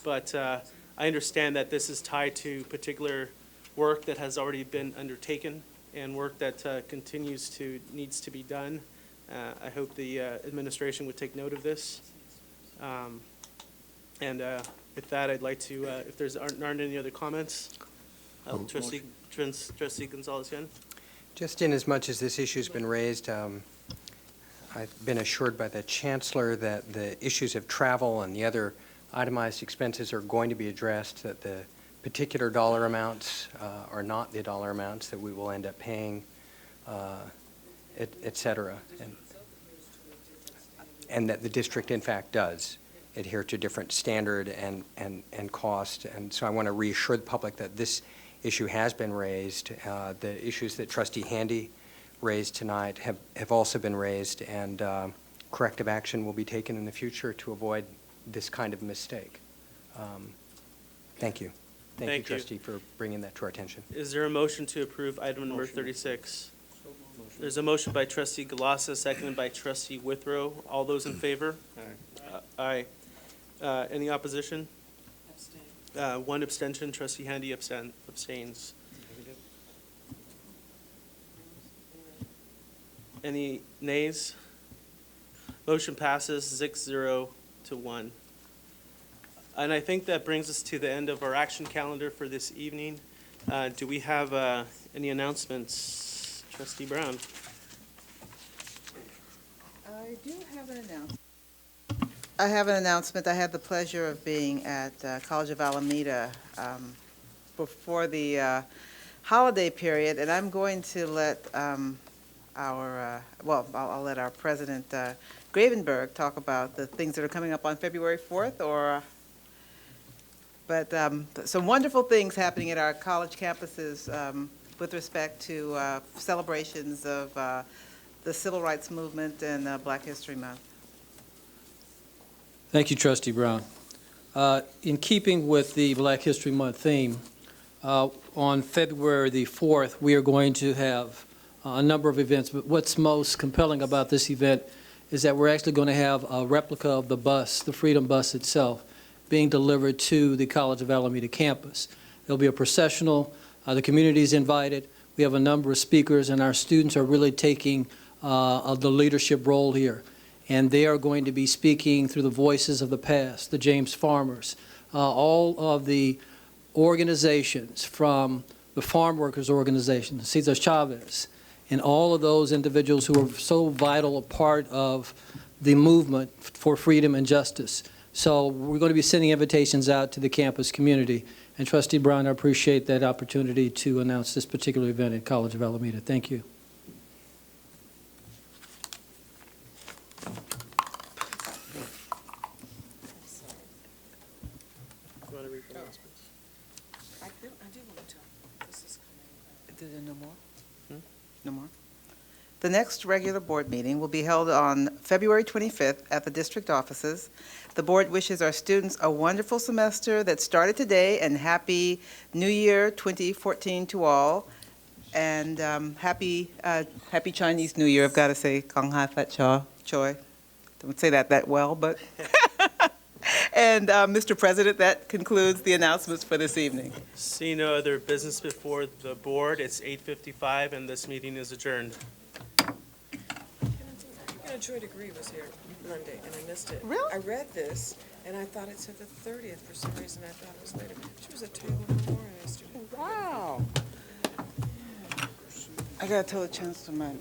But I understand that this is tied to particular work that has already been undertaken and work that needs to be done. I hope the administration would take note of this. And with that, I'd like to, if there aren't any other comments, Trustee Gonzalez-Yen. Just in as much as this issue's been raised, I've been assured by the Chancellor that the issues of travel and the other itemized expenses are going to be addressed, that the particular dollar amounts are not the dollar amounts that we will end up paying, et cetera. And that the district, in fact, does adhere to different standard and cost. And so I want to reassure the public that this issue has been raised. The issues that Trustee Handy raised tonight have also been raised, and corrective action will be taken in the future to avoid this kind of mistake. Thank you. Thank you, Trustee, for bringing that to our attention. Is there a motion to approve item number 36? There's a motion by trustee Galassa, seconded by trustee Withrow. All those in favor? Aye. Any opposition? One abstention, trustee Handy abstains. Any nays? Motion passes 6-0 to 1. And I think that brings us to the end of our action calendar for this evening. Do we have any announcements? Trustee Brown. I do have an announcement. I have an announcement. I had the pleasure of being at College of Alameda before the holiday period, and I'm going to let I'll let our president, Gravenberg, talk about the things that are coming up on February 4th, but some wonderful things happening at our college campuses with respect to celebrations of the Civil Rights Movement and Black History Month. Thank you, Trustee Brown. In keeping with the Black History Month theme, on February the 4th, we are going to have a number of events, but what's most compelling about this event is that we're actually going to have a replica of the bus, the Freedom Bus itself, being delivered to the College of Alameda campus. There'll be a processional, the community is invited, we have a number of speakers, and our students are really taking the leadership role here. And they are going to be speaking through the voices of the past, the James Farmers, all of the organizations from the Farm Workers Organization, Cesar Chavez, and all of those individuals who are so vital a part of the movement for freedom and justice. So we're going to be sending invitations out to the campus community. And Trustee Brown, I appreciate that opportunity to announce this particular event at College of Alameda. Thank you. No more? No more? The next regular board meeting will be held on February 25th at the district offices. The board wishes our students a wonderful semester that started today, and Happy New Year 2014 to all. And happy Chinese New Year. I've got to say, Kong Hai Fat Cha Choi. Don't say that well, but. And Mr. President, that concludes the announcements for this evening. See no other business before the board. It's 8:55 and this meeting is adjourned. Joy Degree was here Monday, and I missed it. Really? I read this, and I thought it said the 30th. For some reason, I thought it was later. She was a table memorial student. Wow. I got to tell the chancellor mine.